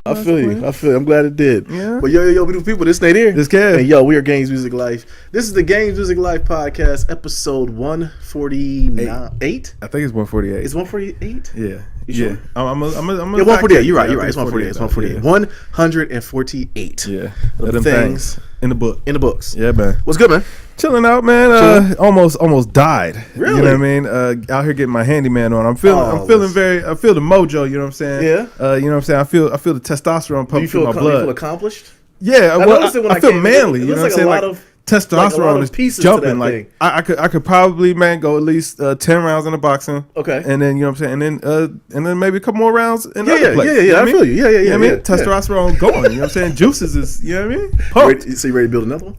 I feel you. I'm glad it did. Yeah. But yo, beautiful people, this Nate here. This Kev. And yo, we are Games Music Life. This is the Games Music Life podcast, episode 148. I think it's 148. It's 148? Yeah. You sure? Yeah. I'm 148. You're right. It's 148. It's 148. Yeah. 148. Yeah. Of the things in the book. in the books. Yeah, man. What's good, man? Chilling out, man. Almost died. Really? You know what I mean? Out here getting my handyman on. I feel the mojo. You know what I'm saying? Yeah. You know what I'm saying? I feel the testosterone pumping through my blood. Do you feel accomplished? Yeah. I feel manly. It You know looks what I'm like saying? a lot of testosterone is pieces jumping. to that Like thing. I could probably, man, go at least 10 rounds in the boxing. Okay. And then, you know what I'm saying? And then maybe a couple more rounds in Yeah, other places. yeah. You know I what feel you. Yeah. You know what I mean? Yeah. Testosterone going. You know what I'm saying? Juices is, you know what I mean? Pumped. So you ready to build another one?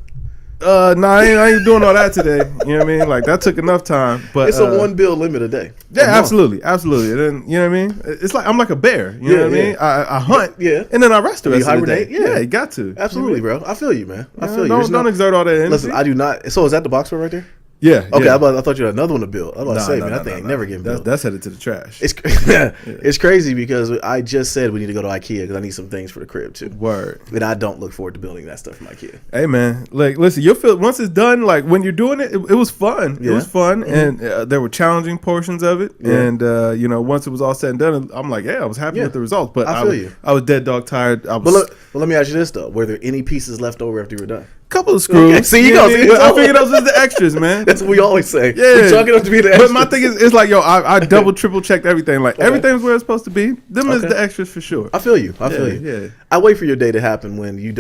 Nah, I ain't doing all that today. You know what I mean? Like, that took enough time. But It's a one build limit a day. yeah, absolutely. And then, you know what I mean? It's like I'm like a bear. You know what I mean? I hunt. Yeah. And then I rest the rest of the day. hibernate? Yeah. You got to. Absolutely, bro. I feel you, man. I feel you. Don't exert all that energy. Listen, I do not. So is that the box right there? Yeah. Okay, yeah. I thought you had another one to build. I was about to say, man, that thing ain't never getting built. That's headed to the trash. It's crazy because I just said we need to go to IKEA because I need some things for the crib too. Word. And I don't look forward to building that stuff from IKEA. Hey, man. Like, listen, you'll feel once it's done. Like when you're doing it, it was fun. Yeah. It was fun, and there were challenging portions of it. Yeah. And you know, once it was all said and done, I'm like, yeah, I was happy with the results. But I feel you. I was dead dog tired. But let me ask you this though: were there any pieces left over after you were done? Couple of screws. Okay, see, you go. I figured those was the extras, man. That's what we always say. Yeah, we chalk it up to be the extras. But my thing is, it's like, yo, I double, triple checked everything. Like everything's where it's supposed to be. Them is the extras for sure. I feel you. I feel you. Yeah. I wait for your day to happen when you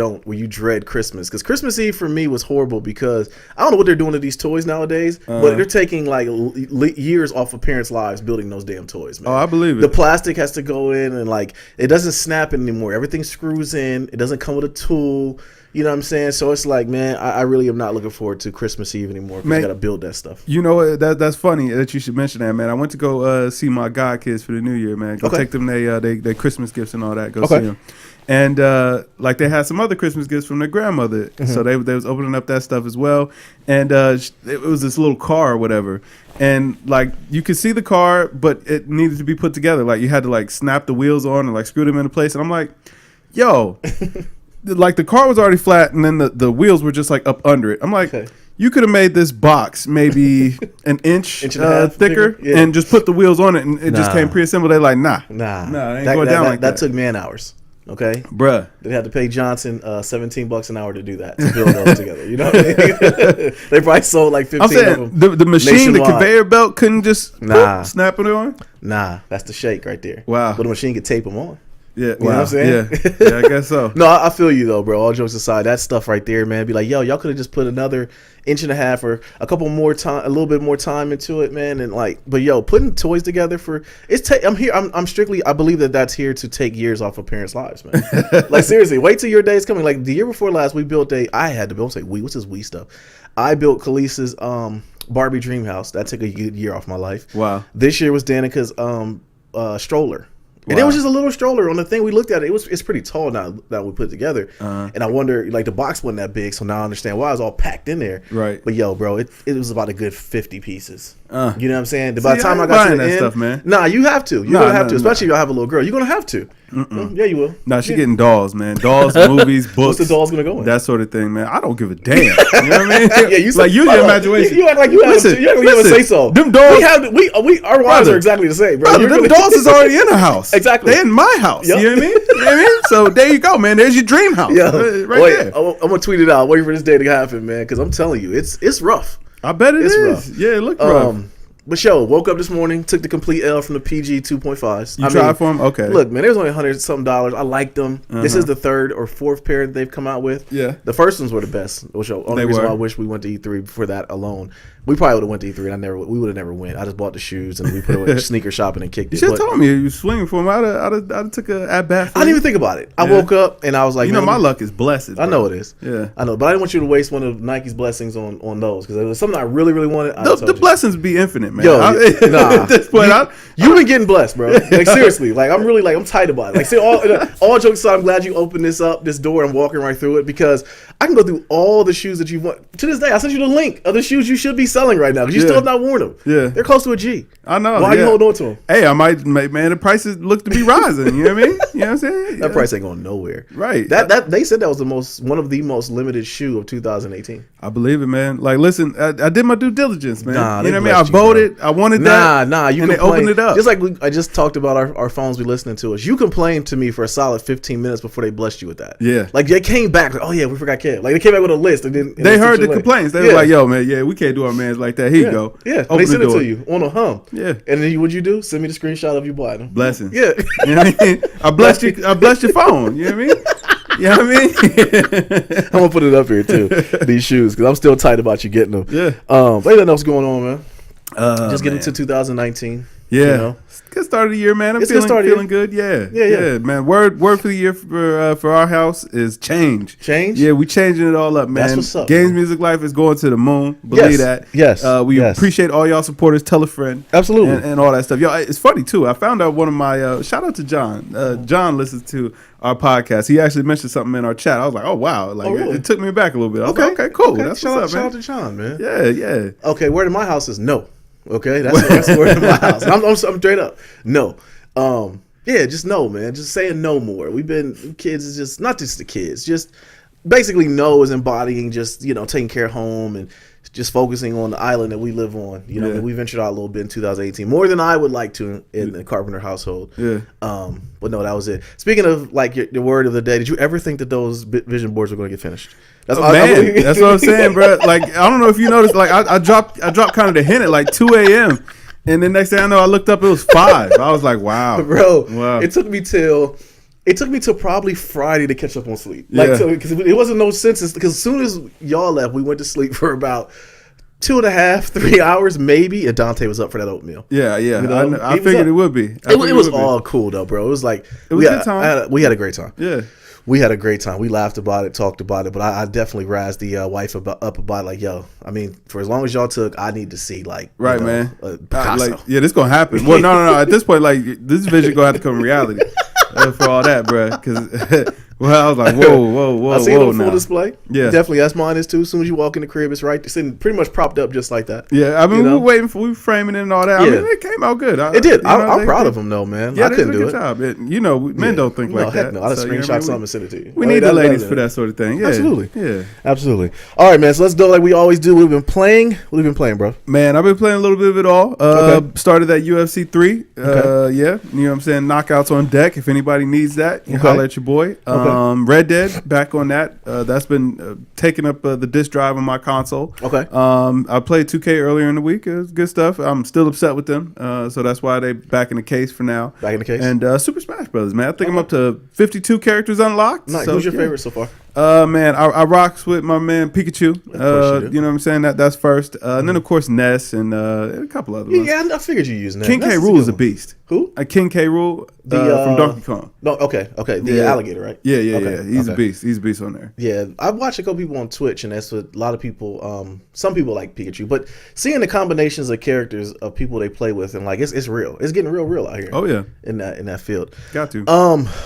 dread Christmas, because Christmas Eve for me was horrible because I don't know what they're doing to these toys nowadays, but they're taking like years off of parents' lives building those damn toys, man. Oh, I believe it. The plastic has to go in and like it doesn't snap anymore. Everything screws in. It doesn't come with a tool. You know what I'm saying? So it's like, man, I really am not looking forward to Christmas Eve anymore because you got to build that stuff. You know, that's funny that you should mention that, man. I went to go see my god kids for the new year, man. Go take them they Christmas gifts and all that. Go see them. And like they had some other Christmas gifts from their grandmother. So they was opening up that stuff as well. And it was this little car or whatever. And like you could see the car, but it needed to be put together. Like you had to like snap the wheels on and like screw them into place. And I'm like, yo... Like the car was already flat, and then the wheels were just like up under it. I'm like, you could have made this box maybe an inch and a half thicker, and just put the wheels on it, and it just came pre-assembled. They're like, nah, it ain't going down like that. That took man hours. Okay, bruh. They had to pay Johnson $17 an hour to do that, to build those together. You know what I mean? They probably sold like 15 I'm saying, of them. the machine, nationwide. the conveyor belt couldn't just snap it on. Nah, that's the shake right there. Wow. But the machine could tape them on. Yeah, you know what I'm saying? Yeah, I guess so. No, I feel you though, bro. All jokes aside, that stuff right there, man. Be like, yo, y'all could have just put another inch and a half or a couple more time, a little bit more time into it, man. And like, but yo, putting toys together for I'm strictly, I believe that's here to take years off of parents' lives, man. Like seriously, wait till your day is coming. Like the year before last, we built what's this we stuff? I built Khalees's Barbie dream house. That took a good year off my life. Wow. This year was Danica's stroller. And it was just a little stroller on the thing we looked at. It's pretty tall now that we put it together. And I wonder, like the box wasn't that big, so now I understand why it was all packed in there. Right. But yo, bro, it was about a good 50 pieces. You know what I'm saying? See, By the time I got to the that end, stuff, man. Nah, you have to. You're gonna have to, especially if you have a little girl. You're gonna have to. Yeah, you will. Nah, she getting dolls, man. Dolls, movies, books. What's the dolls gonna go in? That sort of thing, man. I don't give a damn. You know what I mean? Yeah, you like use your imagination. You act like you have to. You act like you have to say so. Them dolls. Our wives are exactly the same, bro. Them dolls is already in the house. Exactly. They're in my house. Yep. You know what I mean? You know what I mean? So there you go, man. There's your dream house. Yeah. There. I'm gonna tweet it out. Wait for this day to happen, man. Because I'm telling you, it's rough. I bet it's rough. Yeah, it looked rough. But yo, woke up this morning, took the complete L from the PG 2.5s. You tried for them? Okay. Look, man, there was only $100-something. I liked them. This is the third or fourth pair that they've come out with. Yeah. The first ones were the best. Which only reason why I wish we went to E3 for that alone. We probably would have went to E3 and we would have never went. I just bought the shoes and we put it with sneaker shopping and kicked it. You should have told me you swinging for them. I'd have took a at bat. I didn't even think about it. I woke up and I was like, you know, my luck is blessed. Bro. I know it is. Yeah. I know, but I didn't want you to waste one of Nike's blessings on those because it was something I really, really wanted. The blessings be infinite, man. Yo, at this point, you've been getting blessed, bro. Like seriously, like I'm really I'm tight about it. Like, see, all jokes aside, I'm glad you opened this door. I'm walking right through it because I can go through all the shoes that you want. To this day, I sent you the link of the shoes you should be selling right now because you still have not worn them. Yeah. They're close to a G. I know. Why are you holding on to them? Hey, I might, man, the prices look to be rising. You know what I mean? You know what I'm saying? That price ain't going nowhere. Right. That they said that was one of the most limited shoe of 2018. I believe it, man. Like, listen, I did my due diligence, man. Nah, you know what I mean? I voted. I wanted that. Nah, you and they opened it up. Just like I just talked about our phones be listening to us. You complained to me for a solid 15 minutes before they blessed you with that. Yeah. Like they came back, like, oh yeah, we forgot Kev. Like they came back with a list and then they heard the complaints. They were like, yo, man, we can't do our mans like that. Here you go. Yeah. Open they sent the it door. to you on a hum. Yeah. And then what'd you do? Send me the screenshot of you buying them. Blessings. Yeah. You know what I mean? I blessed your phone. You know what I mean? You know what I mean? I'm gonna put it up here too. These shoes, because I'm still tight about you getting them. Yeah. But anything else going on, man? Just getting man. to 2019. Yeah. You know? Good start of the year, man. I'm It's a good start of the feeling good. Yeah. Yeah. Man. Word for the year for our house is change. Change? Yeah, we changing it all up, man. That's what's up, GamesMusicLyfe is going to the moon. Believe that. Yes. We yes. appreciate all y'all supporters. Tell a friend. Absolutely. And all that stuff. Yo, it's funny too. I found out one of my shout out to John. John listens to our podcast. He actually mentioned something in our chat. I was like, oh wow. Like really? it took me back a little bit. I was like, okay, cool. Okay. That's shout what's out up, man. to John, man. Yeah. Okay, word in my house is no. Okay, that's the word in my house. I'm straight up. No. Yeah, just no, man. Just saying no more. We've been kids is just not just the kids. Just basically no is embodying just taking care of home and just focusing on the island that we live on. You know, Yeah. we ventured out a little bit in 2018, more than I would like to in the Carpenter household. Yeah. But no, that was it. Speaking of like your word of the day, did you ever think that those vision boards were going to get finished? That's what I'm saying, bro. Like, I don't know if you noticed, like I dropped kind of the hint at like 2 a.m. And the next thing I know, I looked up, it was 5. I was like, wow. Bro, wow. It took me till probably Friday to catch up on sleep. Like, Yeah. because it wasn't no sense. Because as soon as y'all left, we went to sleep for about 2.5, 3 hours maybe, and Dante was up for that oatmeal. Yeah. You know? I figured it would be. It was all cool though, bro. It was like it was a good time. We had a great time. Yeah. We had a great time. We laughed about it, talked about it, but I definitely razzed the wife up about like, yo, I mean, for as long as y'all took, I need to see like, right, man. Picasso. Like, yeah, this gonna happen. Well, no. At this point, like, this vision gonna have to come reality for all that, bro. Because well, I was like, whoa. I see it on full display. Yeah, definitely. That's mine is too. As soon as you walk in the crib, it's right. It's pretty much propped up just like that. Yeah, I mean, we were waiting for, we were framing it and all that. Yeah. I mean, it came out good. It did. I'm proud of them though, man. Yeah, I couldn't do it. Job. Men don't think like that. No, I'd screenshot something and send it to you. We need the ladies for that sort of thing. Yeah, absolutely. Yeah, absolutely. All right, man. So let's go like we always do. We've been playing. What have you been playing, bro? Man, I've been playing a little bit of it all. Started at UFC 3. Yeah, you know what I'm saying? Knockouts on deck. If anybody needs that, you holler at your boy. Red Dead, back on that. That's been taking up the disk drive on my console. Okay. I played 2K earlier in the week. It was good stuff. I'm still upset with them. So that's why they back in the case for now. Back in the case. And Super Smash Brothers, man. I think I'm up to 52 characters unlocked. Nice. So, who's your favorite so far? Man, I rocks with my man Pikachu. You know what I'm saying? That's first. And then of course Ness and a couple other ones. Yeah, I figured you used Ness. King K. Rool is a beast. Who? King K. Rool from Donkey Kong. No, okay. The alligator, right? Yeah. Okay, He's a beast. He's a beast on there. Yeah, I've watched a couple people on Twitch, and that's what a lot of people. Some people like Pikachu, but seeing the combinations of characters of people they play with, and like it's real. It's getting real out here. Oh yeah, in that field. Got to.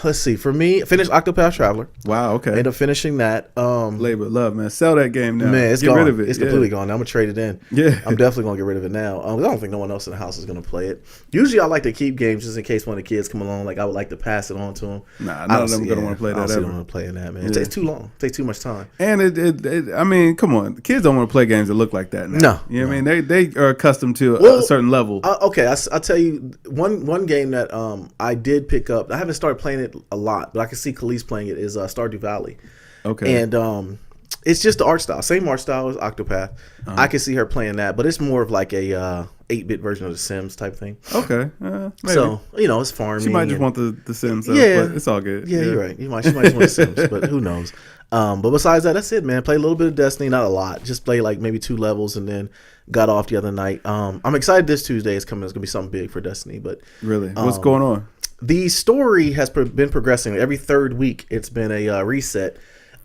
Let's see. For me, finished Octopath Traveler. Wow. Okay. Ended up finishing that. Labor of Love, man. Sell that game now. Man, it's Get gone. rid of it. It's completely gone. I'm gonna trade it in. Yeah. I'm definitely gonna get rid of it now. I don't think no one else in the house is gonna play it. Usually, I like to keep games just in case one of the kids come along. Like I would like to pass it on to them. Nah, none of them are gonna want to play that. I don't ever. want to play in that, man. It takes too long. It takes too much time. And it I mean, come on, the kids don't want to play games that look like that now. No, you know what I mean? They are accustomed to a certain level. Okay, I'll tell you one game that I did pick up. I haven't started playing it a lot, but I can see Khalees playing it. Is Stardew Valley. Okay, and it's just the art style, same art style as Octopath. I can see her playing that, but it's more of like a 8-bit version of The Sims type thing. Okay, maybe. So it's farming. She might just want the Sims. Yeah, but it's all good. Yeah, you're right. She might just want The Sims, but who knows? But besides that, that's it, man. Play a little bit of Destiny, not a lot. Just play like maybe 2 levels, and then got off the other night. I'm excited. This Tuesday is coming. It's gonna be something big for Destiny. But really, what's going on? The story has been progressing. Every 3rd week, it's been a reset.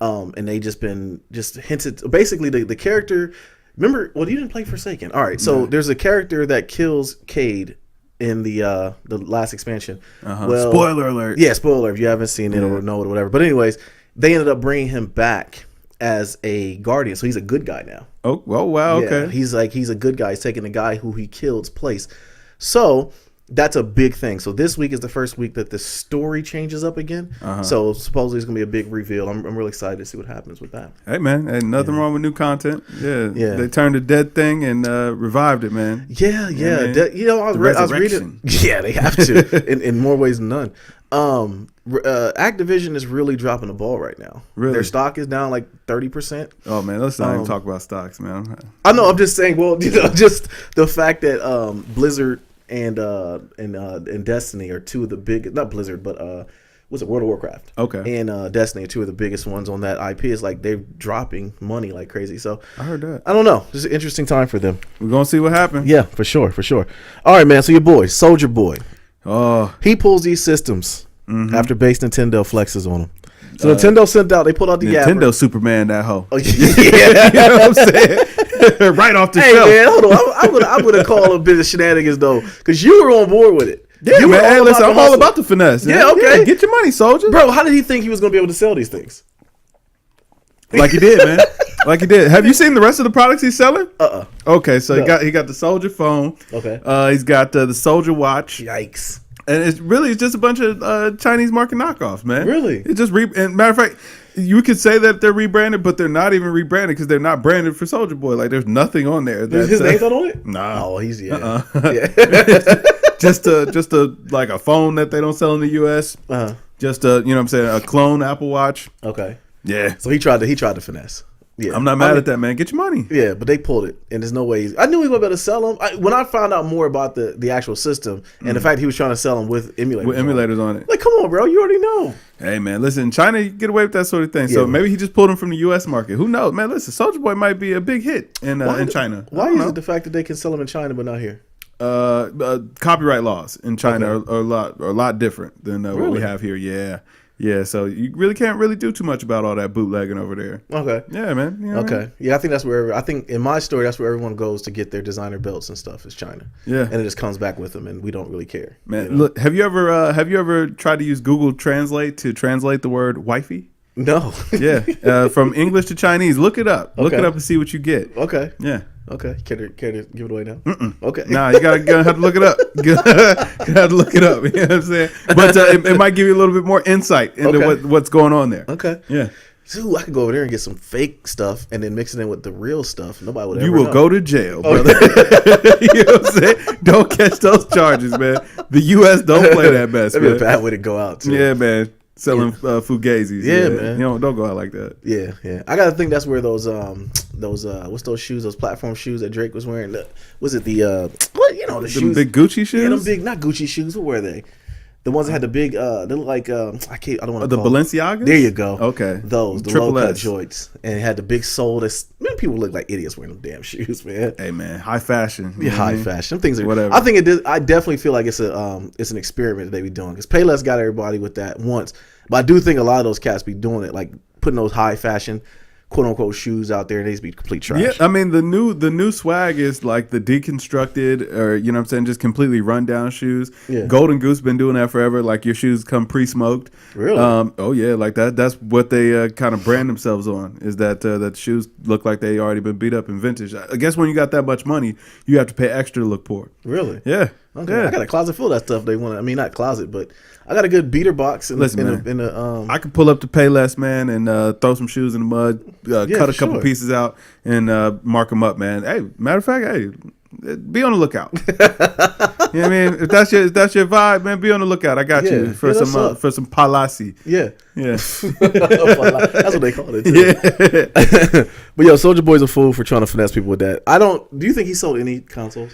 And they just hinted. Basically, the character. Remember, well, you didn't play Forsaken. All right, so there's a character that kills Cade in the last expansion. Well, spoiler alert. Yeah, spoiler if you haven't seen it or know it or whatever. But anyways, they ended up bringing him back as a guardian, so he's a good guy now. Oh, wow, okay. He's a good guy. He's taking the guy who he killed's place. So that's a big thing. So this week is the first week that the story changes up again. So supposedly it's gonna be a big reveal. I'm really excited to see what happens with that. Hey man, ain't nothing wrong with new content. Yeah. They turned a dead thing and revived it, man. Yeah. I was reading. Yeah, they have to in more ways than none. Activision is really dropping the ball right now. Really? Their stock is down like 30%. Oh man, let's not even talk about stocks, man. I know. I'm just saying. Well, just the fact that Blizzard and Destiny are two of the big, not Blizzard, but was it World of Warcraft? Okay. And Destiny are two of the biggest ones on that IP. Is like they're dropping money like crazy. So I heard that. I don't know. It's an interesting time for them. We're gonna see what happens. Yeah, for sure. All right, man. So your boy, SouljaBoy. Oh, he pulls these systems after base Nintendo flexes on him. So Nintendo sent out. They pulled out the Nintendo yapper. Superman, that hoe. Oh, yeah. You know what I'm saying? Right off the shelf. Hey man, hold on. I'm gonna call a bit of shenanigans though, because you were on board with it. Yeah, man. Hey, listen, I'm all about the finesse. Yeah, okay. Yeah, get your money, soldier. Bro, how did he think he was gonna be able to sell these things? Like he did, man. Like he did. Have you seen the rest of the products he's selling? Okay, so No. he got the Soldier phone. Okay. He's got the Soldier watch. Yikes. And it's just a bunch of Chinese market knockoffs, man. Really? It just and matter of fact, you could say that they're rebranded, but they're not even rebranded because they're not branded for SouljaBoy. Like there's nothing on there. His name's not on it? Nah. Oh, he's Yeah. just like a phone that they don't sell in the US. Just you know what I'm saying, a clone Apple Watch. Okay. Yeah. So he tried to finesse. Yeah, I'm not mad at that, man. Get your money. Yeah, but they pulled it, and there's no way. I knew he was going to be able to sell them. When I found out more about the actual system and the fact he was trying to sell them with emulators, on it. Like, come on, bro, you already know. Hey, man, listen, China, you get away with that sort of thing. So maybe he just pulled them from the U.S. market. Who knows, man? Listen, SouljaBoy might be a big hit in China. Why is it the fact that they can sell them in China but not here? Copyright laws in China are a lot different than what we have here. Yeah, so you really can't do too much about all that bootlegging over there. Okay. Yeah, man. You know okay. What I mean? Yeah, I think that's where in my story that's where everyone goes to get their designer belts and stuff is China. Yeah. And it just comes back with them, and we don't really care. Man, you know? Look, have you ever tried to use Google Translate to translate the word wifey? No. Yeah. From English to Chinese. Look it up. Okay. Look it up and see what you get. Okay. Yeah. Okay. Care to give it away now? Okay. Nah, you gotta have to look it up. Gotta have to look it up. You know what I'm saying? But it might give you a little bit more insight into what's going on there. Okay. Yeah. So I could go over there and get some fake stuff and then mix it in with the real stuff. Nobody would ever know. You will go to jail, brother. You know what I'm saying? Don't catch those charges, man. The U.S. don't play that mess, That'd man. be a bad way to go out, too. Yeah, man. Selling fugazis. Yeah, man. You know, don't go out like that. Yeah. I gotta think that's where those what's those shoes, those platform shoes that Drake was wearing? Was it the the shoes? Big Gucci shoes? Yeah, them big, not Gucci shoes. What were they? The ones that had the big, they look like I don't want to. The Balenciagas. There you go. Okay. Those the low cut joints, and it had the big sole. People look like idiots wearing them damn shoes, man. Hey man, high fashion. Yeah, high fashion. Them things are whatever. I think it did. I definitely feel like it's an experiment that they be doing because Payless got everybody with that once, but I do think a lot of those cats be doing it, like putting those high fashion, quote unquote, shoes out there, and they just be complete trash. Yeah, I mean the new swag is like the deconstructed, or you know what I'm saying, just completely run down shoes. Yeah. Golden Goose been doing that forever. Like your shoes come pre-smoked. Really? Oh yeah, like that. That's what they kind of brand themselves on. Is that that shoes look like they already been beat up in vintage. I guess when you got that much money, you have to pay extra to look poor. Really? Yeah. Okay. Yeah. I got a closet full of that stuff. They want. I mean, not closet, but I got a good beater box. I could pull up to Payless, man, and throw some shoes in the mud, cut a couple pieces out, and mark them up, man. Hey, matter of fact, hey, be on the lookout. You know what I mean? If that's your vibe, man, be on the lookout. I got you for some palasi. Yeah. That's what they call it. Too. Yeah. But yo, SouljaBoy's a fool for trying to finesse people with that. Do you think he sold any consoles?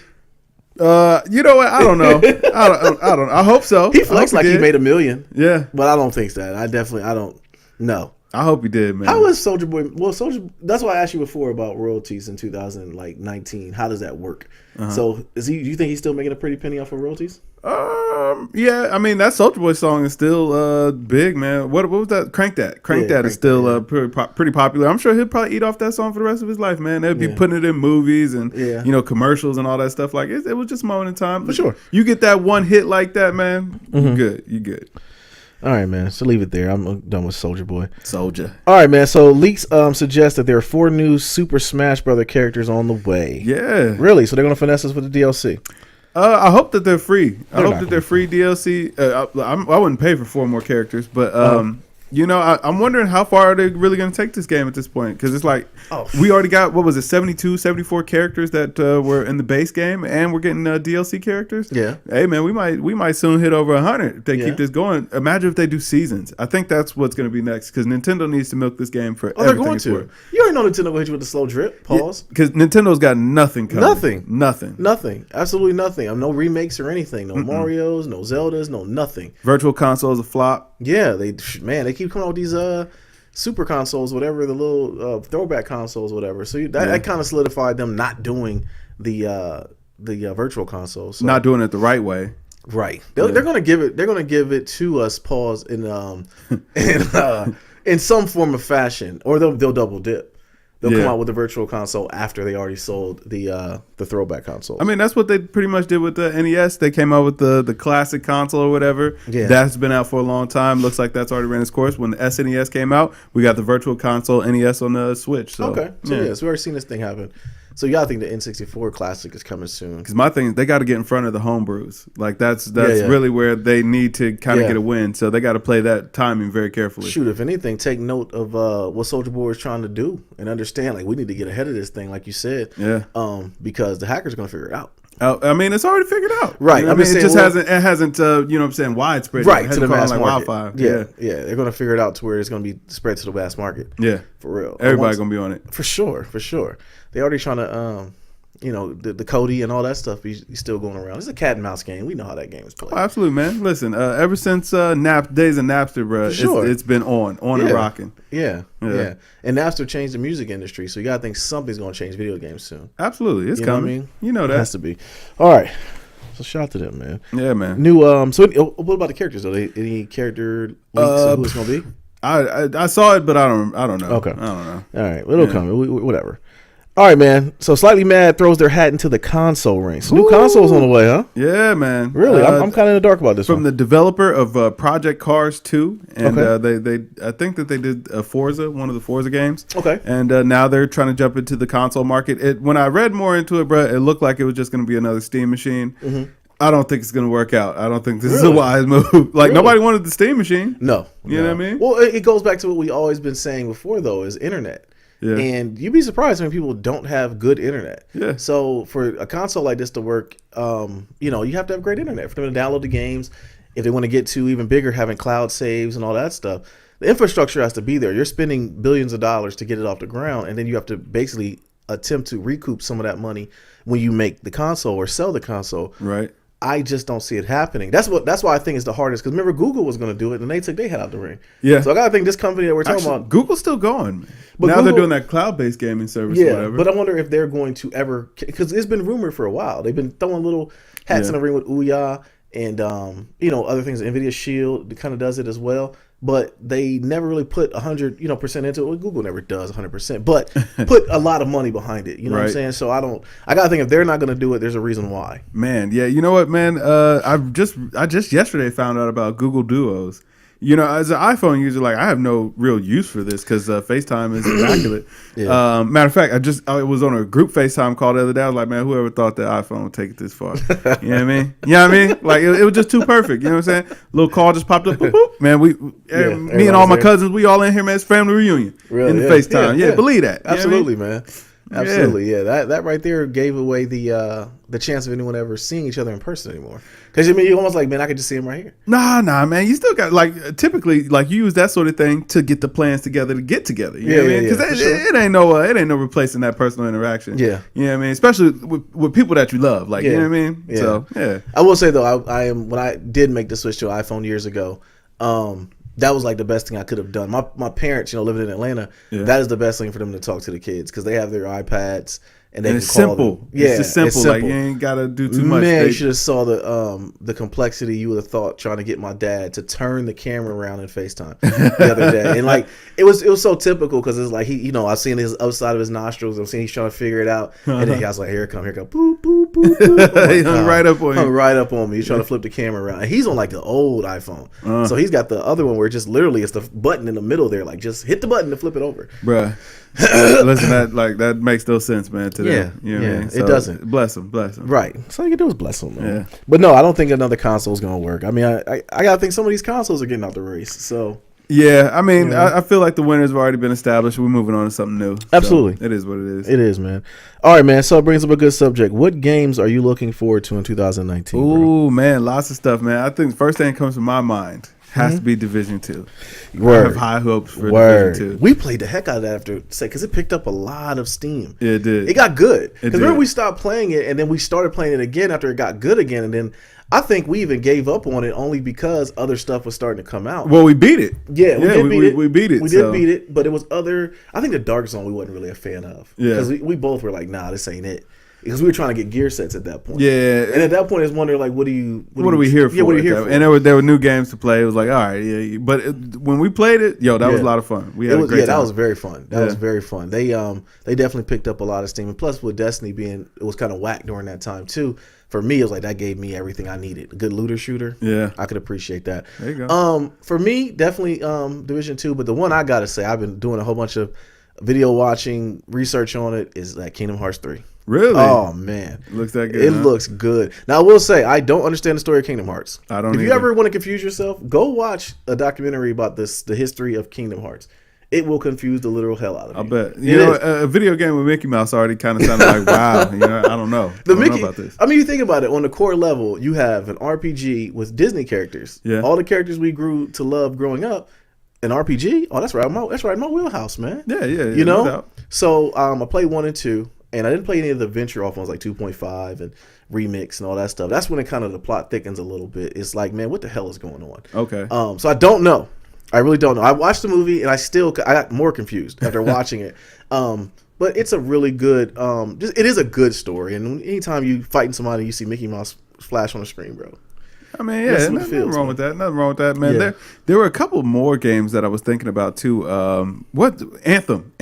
You know what? I don't know. I don't. I hope so. He flexed like he made $1 million. Yeah, but I don't think that. I don't know. I hope he did, man. How is SouljaBoy? Well, that's why I asked you before about royalties in 2019. How does that work? So do you think he's still making a pretty penny off of royalties? Yeah. I mean, that SouljaBoy song is still big, man. What was that? Crank That is still pretty popular. I'm sure he'll probably eat off that song for the rest of his life, man. They'll be putting it in movies and commercials and all that stuff. Like it was just a moment in time. For sure. You get that one hit like that, man. You good. All right, man. So leave it there. I'm done with SouljaBoy. Soulja. All right, man. So leaks suggest that there are 4 new Super Smash Brother characters on the way. Yeah. Really? So they're gonna finesse us with the DLC? I hope that they're free. I hope that they're free DLC. I wouldn't pay for 4 more characters, but I'm wondering how far are they really going to take this game at this point? Because it's like we already got, what was it, 72, 74 characters that were in the base game, and we're getting DLC characters. Yeah. Hey man, we might soon hit over 100 if they keep this going. Imagine if they do seasons. I think that's what's going to be next because Nintendo needs to milk this game for everything. They're going to. You already know Nintendo will hit you with the slow drip. Pause. Because Nintendo's got nothing coming. Nothing. Absolutely nothing. No remakes or anything. No Marios. No Zeldas. No nothing. Virtual Console is a flop. Yeah, they keep coming out with these super consoles, whatever, the little throwback consoles, whatever. So that kind of solidified them not doing the virtual consoles. So. Not doing it the right way. Right. They're gonna give it to us. Pause in some form of fashion, or they'll double dip. They'll come out with the virtual console after they already sold the throwback console. I mean, that's what they pretty much did with the NES. They came out with the classic console or whatever. Yeah. That's been out for a long time. Looks like that's already ran its course. When the SNES came out, we got the virtual console NES on the Switch. So, okay. So we've already seen this thing happen. So you gotta think the N64 Classic is coming soon. Because my thing is they got to get in front of the homebrews. Like that's really where they need to kind of get a win. So they got to play that timing very carefully. Shoot, if anything, take note of what SouljaBoy is trying to do and understand. Like we need to get ahead of this thing, like you said. Yeah. Because the hackers are gonna figure it out. I mean, it's already figured out. Right. You know I mean, it just hasn't widespread. Right, to the mass like market. Wildfire. Yeah. They're going to figure it out to where it's going to be spread to the mass market. Yeah. For real. Everybody's going to be on it. For sure. They already trying to, the Cody and all that stuff, he's still going around. It's a cat and mouse game. We know how that game is played. Oh, absolutely, man. Listen, ever since days of Napster, bro, it's been on and rocking. Yeah. And Napster changed the music industry, so you got to think something's going to change video games soon. Absolutely. It's coming. Know what I mean? You know that. It has to be. All right. So shout out to them, man. Yeah, man. New so what about the characters though? Any character leaks of who it's going to be? I saw it, but I don't know. Okay. I don't know. All right. It'll come. Whatever. All right, man. So Slightly Mad throws their hat into the console ring. So new consoles on the way, huh? Yeah, man. Really? I'm kind of in the dark about this from the developer of Project Cars 2. And I think that they did Forza, one of the Forza games. Okay. And now they're trying to jump into the console market. When I read more into it, bro, it looked like it was just going to be another Steam machine. Mm-hmm. I don't think it's going to work out. I don't think this is a wise move. Nobody wanted the Steam machine. No. You know what I mean? Well, it goes back to what we always been saying before, though, is internet. Yeah. And you'd be surprised when people don't have good internet. Yeah. So for a console like this to work, you have to have great internet for them to download the games. If they want to get to even bigger, having cloud saves and all that stuff, the infrastructure has to be there. You're spending billions of dollars to get it off the ground, and then you have to basically attempt to recoup some of that money when you make the console or sell the console. Right. I just don't see it happening. That's why I think it's the hardest. Because remember, Google was going to do it, and they took their head out the ring. Yeah. So I gotta think this company that we're talking about, Google's still going. But now they're doing that cloud-based gaming service. Yeah. Or whatever. But I wonder if they're going to ever, because it's been rumored for a while. They've been throwing little hats in the ring with Ouya and other things. NVIDIA Shield kind of does it as well. But they never really put 100% into it. Well, Google never does 100%, but put a lot of money behind it. You know what I'm saying? So I gotta think if they're not gonna do it, there's a reason why. Man, yeah, you know what, man? I just yesterday found out about Google Duos. As an iPhone user, I have no real use for this because FaceTime is immaculate. Matter of fact, I was on a group FaceTime call the other day. I was like, man, whoever thought the iPhone would take it this far? You know what I mean? It was just too perfect. You know what I'm saying? Little call just popped up. Boop, boop. Man, me and all my cousins, we all in here, man. It's family reunion in the FaceTime. Yeah, believe that. Absolutely, man. Absolutely, that right there gave away the chance of anyone ever seeing each other in person anymore. Because you're almost like, man, I could just see him right here. Nah, man, you still got typically you use that sort of thing to get the plans together to get together. You know what I mean? Because it ain't no replacing that personal interaction. Yeah, you know what I mean. Especially with people that you love, you know what I mean. Yeah. So I will say though, I am when I did make the switch to an iPhone years ago. That was the best thing I could have done. My parents, living in Atlanta, that is the best thing for them to talk to the kids because they have their iPads and they and can it's call simple. them. Yeah, it's just simple. Like you ain't gotta do too much. Man, you should have saw the complexity you would have thought trying to get my dad to turn the camera around in FaceTime the other day, and like it was so typical because it's like he, I seen his outside of his nostrils. I'm seeing he's trying to figure it out, and then I was like, here it come, boop boop boop. boop. Like, he hung right up on you. Hung right up on me. He's trying to flip the camera around, and he's on like the old iPhone, so he's got the other one where just literally it's the button in the middle there, like just hit the button to flip it over, bruh. Listen, that makes no sense, man. Today, yeah, what I mean? So, it doesn't. Bless him. Right, so all you can do is bless him, man. Yeah. But no, I don't think another console is gonna work. I mean, I gotta think some of these consoles are getting out the race. So yeah, I mean, I feel like the winners have already been established. We're moving on to something new. Absolutely, so it is what it is. It is, man. All right, man. So it brings up a good subject. What games are you looking forward to in 2019? Ooh, man, lots of stuff, man. I think the first thing that comes to my mind has to be Division 2. Word. I have high hopes for Division 2. We played the heck out of that after, because it picked up a lot of steam. It did. It got good. Because remember, did. we stopped playing it, and then we started playing it again after it got good again, and then I think we even gave up on it only because other stuff was starting to come out. Well, we beat it. Yeah, we did beat it. We beat it. We did beat it, but it was other. I think the Dark Zone we wasn't really a fan of. Yeah. Because we both were like, nah, this ain't it. Because we were trying to get gear sets at that point. Yeah. And at that point, it's wondering, like, what are we here for? Yeah, what are you here for? And there were new games to play. It was like, all right, yeah. But when we played it, that was a lot of fun. We had a great time. That was very fun. That was very fun. They definitely picked up a lot of steam. And plus, with Destiny being, it was kind of whack during that time, too. For me, it was like, that gave me everything I needed. A good looter shooter. Yeah. I could appreciate that. There you go. For me, definitely Division 2. But the one I got to say, I've been doing a whole bunch of video watching, research on it, is that Kingdom Hearts 3. Really? Oh, man. It looks that good. It looks good. Now, I will say, I don't understand the story of Kingdom Hearts. I don't If you either. ever want to confuse yourself, go watch a documentary about the history of Kingdom Hearts. It will confuse the literal hell out of you. I bet. You know, a video game with Mickey Mouse already kind of sounded like, wow. I don't know. I don't know about this. I mean, you think about it. On the core level, you have an RPG with Disney characters. Yeah. All the characters we grew to love growing up. An RPG? Oh, that's right in my wheelhouse, man. Yeah. You know? No doubt. So I played 1 and 2. And I didn't play any of the venture off ones like 2.5 and Remix and all that stuff. That's when it kind of the plot thickens a little bit. It's like, man, what the hell is going on? Okay. So I don't know. I really don't know. I watched the movie and I got more confused after watching it. But it's a really good. It is a good story. And anytime you fighting somebody, you see Mickey Mouse flash on the screen, bro. I mean, yeah, nothing wrong with that. Nothing wrong with that, man. Yeah. There were a couple more games that I was thinking about too. What Anthem?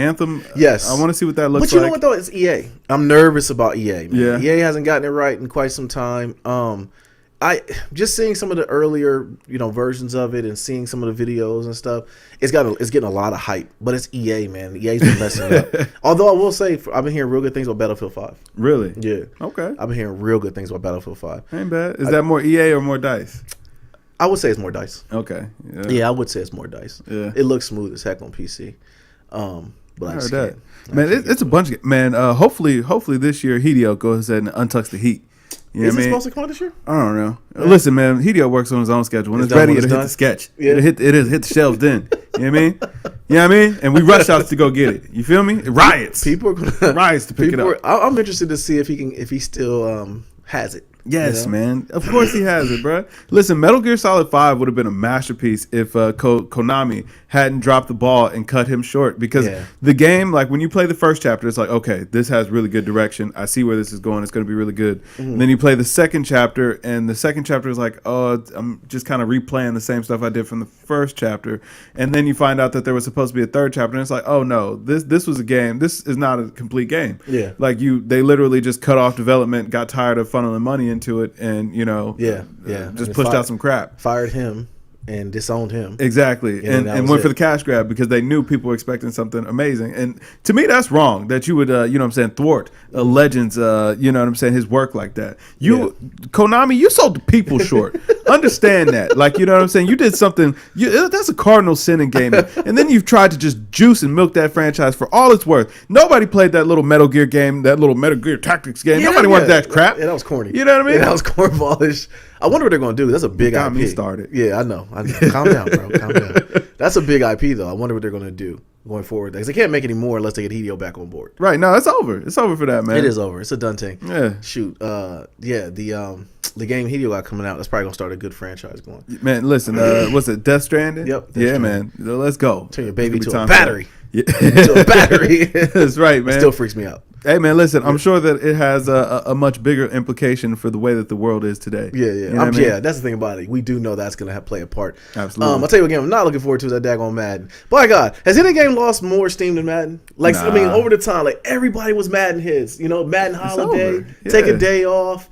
Yes, I want to see what that looks like. But you know what though? It's EA. I'm nervous about EA. Man. Yeah, EA hasn't gotten it right in quite some time. I just seeing some of the earlier versions of it and seeing some of the videos and stuff. It's getting a lot of hype, but it's EA, man. EA's been messing up. Although I will say, I've been hearing real good things about Battlefield 5. Really? Yeah. Okay. I've been hearing real good things about Battlefield 5. Ain't bad. Is that more EA or more DICE? I would say it's more DICE. Okay. Yeah, I would say it's more DICE. Yeah. It looks smooth as heck on PC. But I heard that. Man, it's a bunch of man. Hopefully this year Hideo goes ahead and untucks the heat. Is it supposed to come out this year? I don't know. Yeah. Listen, man, Hideo works on his own schedule. When it's ready, it'll hit the sketch. Yeah. It'll hit the shelves then. You know what I mean? You know what I mean? And we rush out to go get it. You feel me? Riots. People are gonna riots to pick it up. I'm interested to see if he still has it. Yes, man. Of course he has it, bro. Listen, Metal Gear Solid 5 would have been a masterpiece if Konami hadn't dropped the ball and cut him short. Because the game, like when you play the first chapter, it's like, okay, this has really good direction. I see where this is going. It's going to be really good. Mm-hmm. And then you play the second chapter, and the second chapter is like, oh, I'm just kind of replaying the same stuff I did from the first chapter. And then you find out that there was supposed to be a third chapter, and it's like, oh no, this was a game. This is not a complete game. Yeah. Like they literally just cut off development, got tired of funneling money into it, and just pushed out some crap. Fired him and disowned him. Exactly. And went for the cash grab because they knew people were expecting something amazing. And to me, that's wrong that you would, thwart a legend's, his work like that. Konami, you sold the people short. Understand that. Like, you know what I'm saying? You did something, that's a cardinal sin in gaming. And then you've tried to just juice and milk that franchise for all it's worth. Nobody played that little Metal Gear game, that little Metal Gear Tactics game. Nobody wanted that crap. Yeah, that was corny. You know what I mean? Yeah, that was cornballish. I wonder what they're going to do. That's a big IP. Got me started. Yeah, I know. Calm down, bro. Calm down. That's a big IP, though. I wonder what they're going to do going forward. Because they can't make any more unless they get Hideo back on board. Right. No, it's over. It's over for that, man. It is over. It's a done thing. Yeah. Shoot. The game Hideo got coming out, that's probably going to start a good franchise going. Man, listen. What's it? Death Stranding? Yep. Man. Let's go. Turn your baby to a battery. Yeah. To a battery. That's right, man. It still freaks me out. Hey man, listen, I'm sure that it has a much bigger implication for the way that the world is today. Yeah, You know what I mean? yeah. That's the thing about it. We do know that's gonna play a part. Absolutely. I'll tell you what game I'm not looking forward to is that daggone Madden. By God, has any game lost more steam than Madden? Like, Nah. I mean, over the time, like everybody was Madden hits. You know, Madden holiday, over. Yeah. take a day off.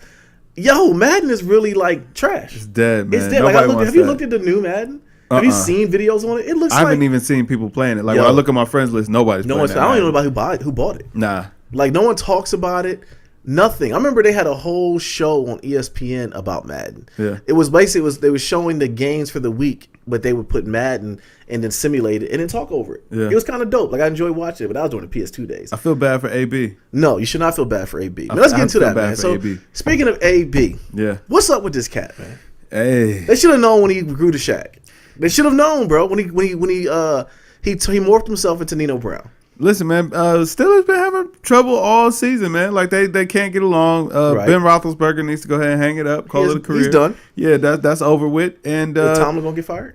Yo, Madden is really like trash. It's dead, man. It's dead. Like, have you looked at the new Madden? Have you seen videos on it? It looks. I haven't even seen people playing it. Like when I look at my friends list, nobody's playing it. I don't even know about who bought it. Nah. Like, no one talks about it. Nothing. I remember they had a whole show on ESPN about Madden. Yeah. It was basically they were showing the games for the week, but they would put Madden and then simulate it and then talk over it. Yeah. It was kind of dope. Like, I enjoyed watching it, but I was doing the PS2 days. I feel bad for AB. No, you should not feel bad for AB. Now, let's get into that, man. So, AB. speaking of AB, Yeah. what's up with this cat, man? Hey. They should have known when he grew to Shaq. They should have known, bro. When he morphed himself into Nino Brown. Listen, man, Steelers been having trouble all season, man. Like they can't get along. Right. Ben Roethlisberger needs to go ahead and hang it up, call it a career. He's done. Yeah, that's over with. And Is Tomlin gonna get fired?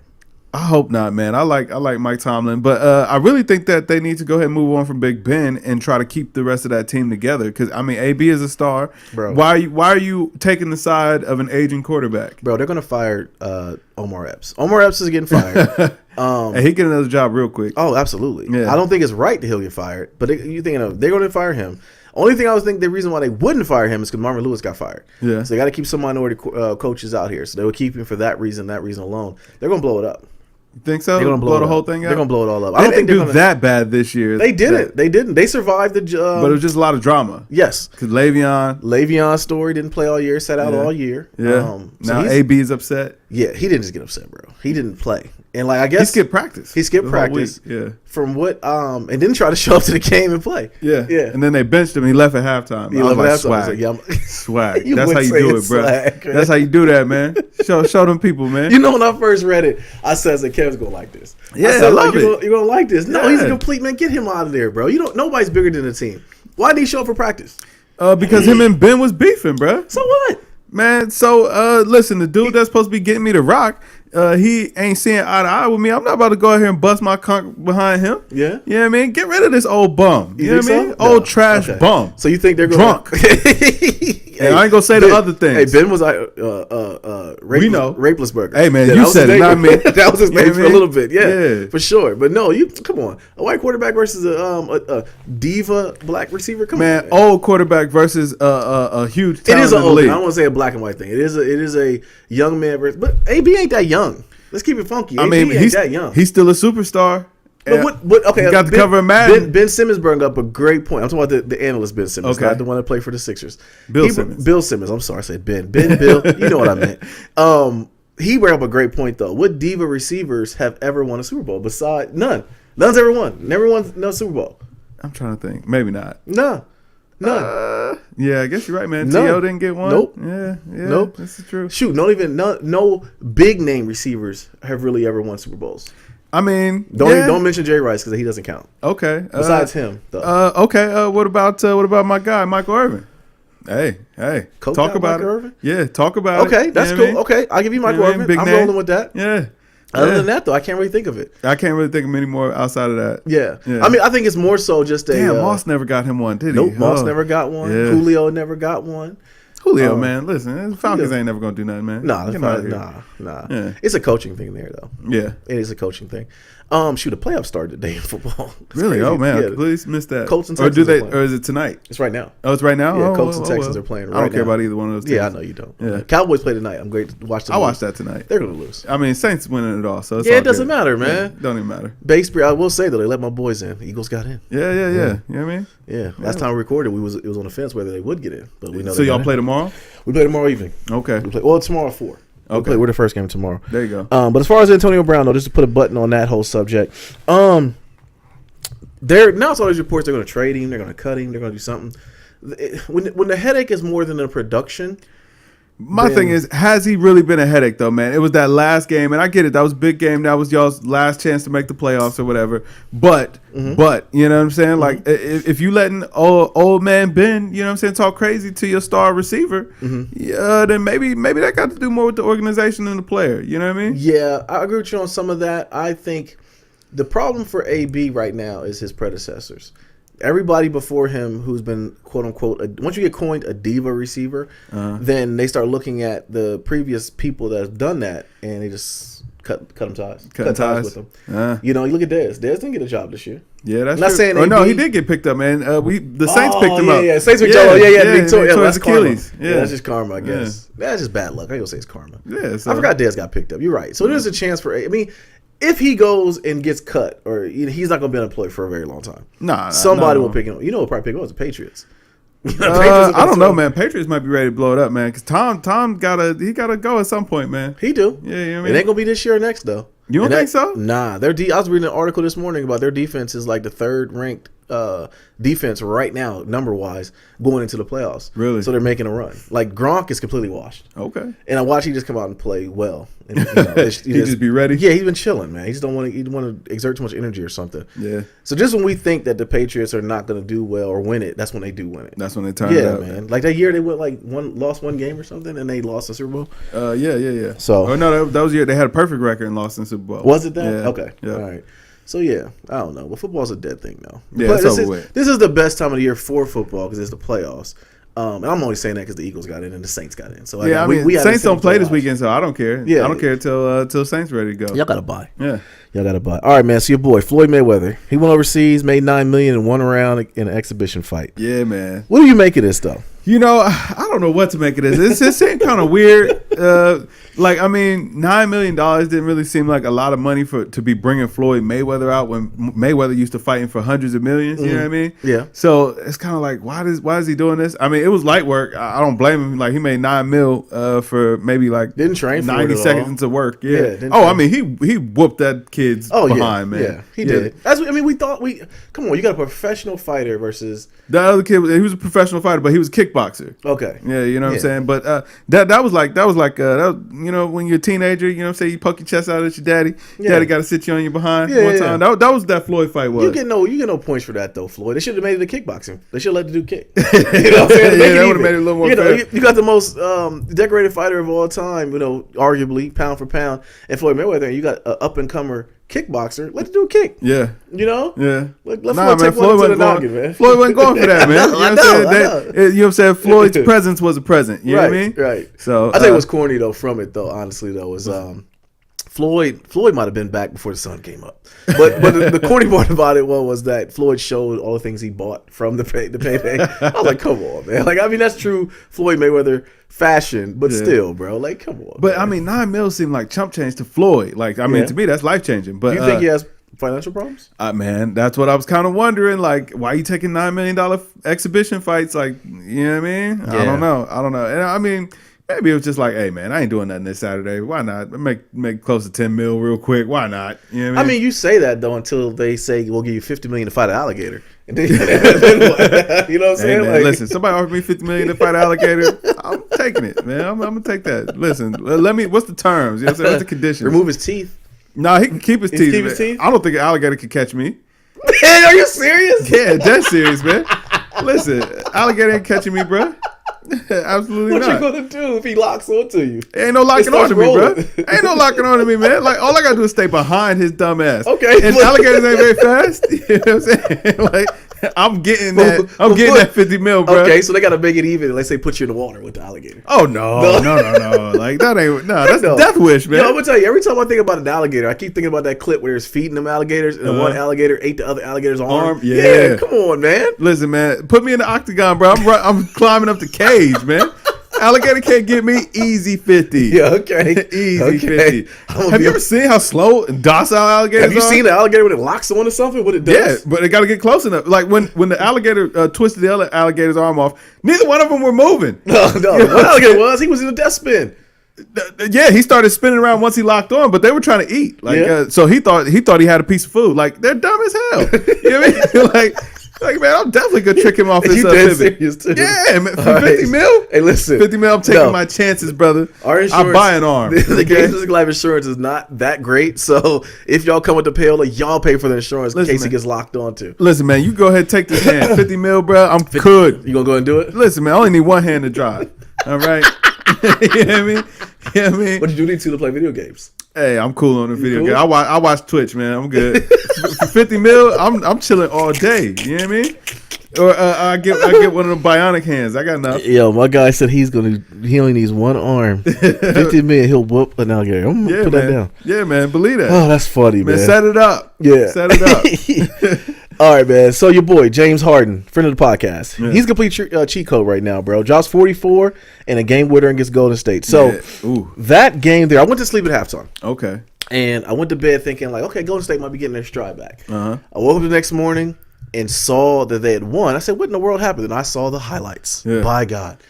I hope not, man. I like Mike Tomlin, but I really think that they need to go ahead and move on from Big Ben and try to keep the rest of that team together. Because I mean, AB is a star, bro. Why are you taking the side of an aging quarterback, bro? They're gonna fire Omar Epps. Omar Epps is getting fired. And he get another job real quick. Oh, absolutely. Yeah. I don't think it's right that he'll get fired, but you thinking of they're going to fire him. Only thing I was thinking the reason why they wouldn't fire him is because Marvin Lewis got fired. Yeah. So they got to keep some minority coaches out here. So they would keep him for that reason alone. They're going to blow it up. You think so? They're going to blow the whole thing up? They're going to blow it all up. I don't think they're that bad this year. They didn't. They didn't. They survived the. But it was just a lot of drama. Yes. Because Le'Veon's story didn't play all year. Sat out all year. Yeah. So now AB is upset. Yeah, he didn't just get upset, bro. He didn't play. And like I guess he skipped practice. He skipped practice. Yeah. From what and didn't try to show up to the game and play. Yeah. Yeah. And then they benched him. He left at halftime. He left at halftime. Swag. Like, swag. You That's how you do it, bro. Swag, that's how you do that, man. Show them people, man. You know, when I first read it, I said, Kevin's gonna like this. Yeah, I said, I love it. You're gonna like this. No, Yeah. he's a complete man. Get him out of there, bro. Nobody's bigger than the team. Why did he show up for practice? Because him and Ben was beefing, bro. So what? Man, so listen, the dude that's supposed to be getting me the rock, he ain't seeing eye to eye with me. I'm not about to go out here and bust my conch behind him. Yeah. You know what I mean? Get rid of this old bum. You know what I mean? So? Old trash bum. So you think they're drunk? Hey, I ain't gonna say the other things. Hey, Ben was we know Rapelessberger. Hey man, you said it, not me. That was his name for a little bit. Yeah, Yeah. for sure. But no, you come on, a white quarterback versus a diva black receiver. Come on, man. Old quarterback versus a huge It talent is an in the old. I league. don't want to say a black and white thing. It is a young man versus. But AB ain't that young. Let's keep it funky. I AB mean, ain't that young. He's still a superstar. But what? Okay, he got the cover of Madden. Ben Simmons brought up a great point. I'm talking about the analyst Ben Simmons, Okay. not the one that played for the Sixers. Bill Simmons. Bill Simmons. I'm sorry, I said Ben. Bill. You know what I meant. He brought up a great point though. What diva receivers have ever won a Super Bowl? Besides none. None's ever won. Never won no Super Bowl. I'm trying to think. Maybe not. No. None. Yeah, I guess you're right, man. None. T.O. didn't get one. Nope. Yeah. Nope. This is true. Shoot, no big name receivers have really ever won Super Bowls. I mean, Don't mention Jerry Rice because he doesn't count. Okay. Besides him, though. Okay. What about my guy, Michael Irvin? Hey. Coach talk about Michael it. Irvin? Yeah, talk about it. Okay, that's You know cool. what I mean? Okay, I'll give you Michael You know what I Irvin. mean? Big I'm name. rolling with that. Yeah. Other than that, though, I can't really think of it. I can't really think of many more outside of that. Yeah. Yeah. I mean, I think it's more so just a. Damn, Moss never got him one, did he? Nope, Moss never got one. Yeah. Julio never got one. Julio, man, listen, Falcons ain't never gonna do nothing, man. Nah. Yeah. It's a coaching thing there, though. Yeah. It is a coaching thing. Shoot, a playoff started today in football. It's Really? crazy. Oh man, Yeah. please missed that. Colts and or do Texans they? are playing. Or is it tonight? It's right now. Oh, it's right now. Yeah, Oh, Colts and well, Texans well. are playing right I don't care now. about either one of those teams. Yeah, I know you don't. Yeah. Cowboys play tonight. I'm great to watch them. I watched that tonight. They're gonna lose. I mean, Saints winning it all, so it's Yeah, all it doesn't good. matter, man. Yeah, don't even matter. Baseball, I will say though, they let my boys in. Eagles got in. Yeah. You know what I mean? Yeah. Last time we recorded, it was on the fence whether they would get in, but we know. So they y'all got play in. tomorrow? We play tomorrow evening. Okay. Tomorrow at 4. Okay. We're the first game tomorrow. There you go. But as far as Antonio Brown, though, just to put a button on that whole subject, now it's all these reports they're going to trade him, they're going to cut him, they're going to do something. When the headache is more than the production. My thing is, has he really been a headache though, man? It was that last game, and I get it. That was a big game. That was y'all's last chance to make the playoffs or whatever. But you know what I'm saying? Like, if you letting old man Ben, you know what I'm saying, talk crazy to your star receiver, then maybe that got to do more with the organization than the player. You know what I mean? Yeah, I agree with you on some of that. I think the problem for AB right now is his predecessors. everybody before him who's been quote unquote once you get coined a diva receiver, then they start looking at the previous people that have done that, and they just cut them ties, cut ties with them. You know, you look at Dez. Dez didn't get a job this year. Yeah, that's not true. saying no, he did get picked up, man. The Saints picked him up. Yeah, Saints picked him up. Yeah, that's Achilles. Karma. Yeah, that's just karma, I guess. That's just bad luck. I ain't gonna say it's karma. Yeah, I forgot Dez got picked up. You're right. So there's a chance for. I mean, if he goes and gets cut, or he's not gonna be unemployed for a very long time. Somebody will pick him up. You know, what probably pick him up? The Patriots. I don't know, man. Patriots might be ready to blow it up, man. Because Tom gotta go at some point, man. He do. Yeah, you know what I mean? It ain't gonna be this year or next though. You don't think so? Nah, I was reading an article this morning about their defense is like the third ranked defense right now, number wise, going into the playoffs. Really? So they're making a run. Like Gronk is completely washed. Okay. And I watched he just come out and play well. And, he just be ready. Yeah, he's been chilling, man. He just don't want to exert too much energy or something. Yeah. So just when we think that the Patriots are not going to do well or win it, that's when they do win it. That's when they turn it up. Yeah, man. Like that year they went lost one game or something, and they lost the Super Bowl. Yeah. So no, that was the year they had a perfect record and lost in the Super Bowl. Was it that? Yeah. Okay. Yeah. All right. So yeah, I don't know. But football's a dead thing now. Yeah, but it's over with. This is the best time of the year for football because it's the playoffs. And I'm only saying that because the Eagles got in and the Saints got in. So yeah, we Saints don't play this weekend, so I don't care. Yeah, I don't care till Saints ready to go. Y'all gotta buy. Yeah, y'all gotta buy. All right, man. So your boy Floyd Mayweather, he went overseas, made $9 million in one round in an exhibition fight. Yeah, man. What do you make of this though? You know, I don't know what to make of this. It seemed kind of weird. I mean, $9 million didn't really seem like a lot of money to be bringing Floyd Mayweather out when Mayweather used to fighting for hundreds of millions. You know what I mean? Yeah. So it's kind of like, why is he doing this? I mean, it was light work. I don't blame him. Like he made $9 million for maybe like didn't train for 90 seconds of work. Yeah. I mean, he whooped that kid's behind, man. Yeah, he did. We thought come on, you got a professional fighter versus the other kid. He was a professional fighter, but he was a kickboxer. Okay. Yeah, you know what I'm saying? But that was you know, when you're a teenager, you know what I'm saying, you poke your chest out at your daddy. Daddy got to sit you on your behind one time. That was that Floyd fight was. You get no points for that though, Floyd. They should have made it a kickboxing. They should have let the dude kick. You know what I'm saying? Yeah, that would have made it a little more fair. You got the most decorated fighter of all time, you know, arguably pound for pound, and Floyd Mayweather, and you got an up and comer kickboxer. Let the dude kick. Yeah. You know? Yeah. Let Floyd wasn't going. Man. Floyd wasn't going for that, man. You know what I'm saying? Floyd's presence was a present. You know what I mean? Right. So I think what's corny though from it though, honestly though, was Floyd might have been back before the sun came up. But the corny part about it was that Floyd showed all the things he bought from the payday. I was like, come on, man. Like, I mean, that's true Floyd Mayweather fashion, but still, bro. Like, come on. But man. I mean, $9 million seemed like chump change to Floyd. Like, I mean, to me, that's life changing. But do you think he has financial problems? Man, that's what I was kind of wondering. Like, why are you taking $9 million exhibition fights? Like, you know what I mean? Yeah. I don't know. And I mean, maybe it was just like, hey, man, I ain't doing nothing this Saturday. Why not? Make close to 10 mil real quick. Why not? You know what I mean? You say that, though, until they say, we'll give you $50 million to fight an alligator. And then, you know what I'm saying? Hey, man, listen, somebody offered me $50 million to fight an alligator. I'm taking it, man. I'm going to take that. Listen, what's the terms? You know what I'm saying? What's the conditions? Remove his teeth. No, he can keep his teeth. Keep his teeth? I don't think an alligator can catch me. Man, are you serious? Yeah, that's serious, man. Listen, alligator ain't catching me, bro. Absolutely not. What you gonna do if he locks onto you? Ain't no locking onto me, bro. Ain't no locking onto me, man. Like, all I gotta do is stay behind his dumb ass. Okay. And alligators ain't very fast. You know what I'm saying? Like, I'm getting that 50 mil, bro. Okay, so they gotta make it even. Let's say put you in the water with the alligator. Oh no. Like that ain't that's death wish, man. I'm gonna tell you, every time I think about an alligator, I keep thinking about that clip where it's feeding them alligators and the one alligator ate the other alligator's arm. Yeah, come on, man. Listen, man, put me in the octagon, bro. I'm climbing up the cage, man. Alligator can't get me easy 50. Yeah, okay. Easy 50. Have you ever seen how slow and docile alligators are? Have you seen an alligator when it locks on or something? What it does? Yeah, but it got to get close enough. Like when the alligator twisted the other alligator's arm off, neither one of them were moving. No. One alligator was. He was in a death spin. Yeah, he started spinning around once he locked on, but they were trying to eat. Like, so he thought he had a piece of food. Like, they're dumb as hell. You know what I mean? Like, man, I'm definitely gonna trick him off this pivot. Yeah, man, for 50 mil. Hey, listen, 50 mil. I'm taking my chances, brother. Our insurance, I'll buy an arm. The GamesMusicLyfe insurance is not that great, so if y'all come with the payola, y'all pay for the insurance in case he gets locked onto. Listen, man, you go ahead and take this hand. 50 mil, bro. I'm good. You gonna go ahead and do it? Listen, man, I only need one hand to drive. All right. You know what I mean? What did you need to play video games? Hey, I'm cool on the video game. I watch Twitch, man. I'm good. For 50 mil, I'm chilling all day. You know what I mean? Or I get one of the bionic hands. I got enough. Yo, my guy said he only needs one arm. 50 million, he'll whoop an alligator. I'm gonna put that down. Yeah, man. Believe that. Oh, that's funny, man. Set it up. Yeah. Set it up. All right, man. So your boy, James Harden, friend of the podcast. Yeah. He's complete cheat code right now, bro. Drops 44 and a game winner against Golden State. So that game there, I went to sleep at halftime. Okay. And I went to bed thinking like, okay, Golden State might be getting their stride back. I woke up the next morning and saw that they had won. I said, what in the world happened? And I saw the highlights. Yeah. By God.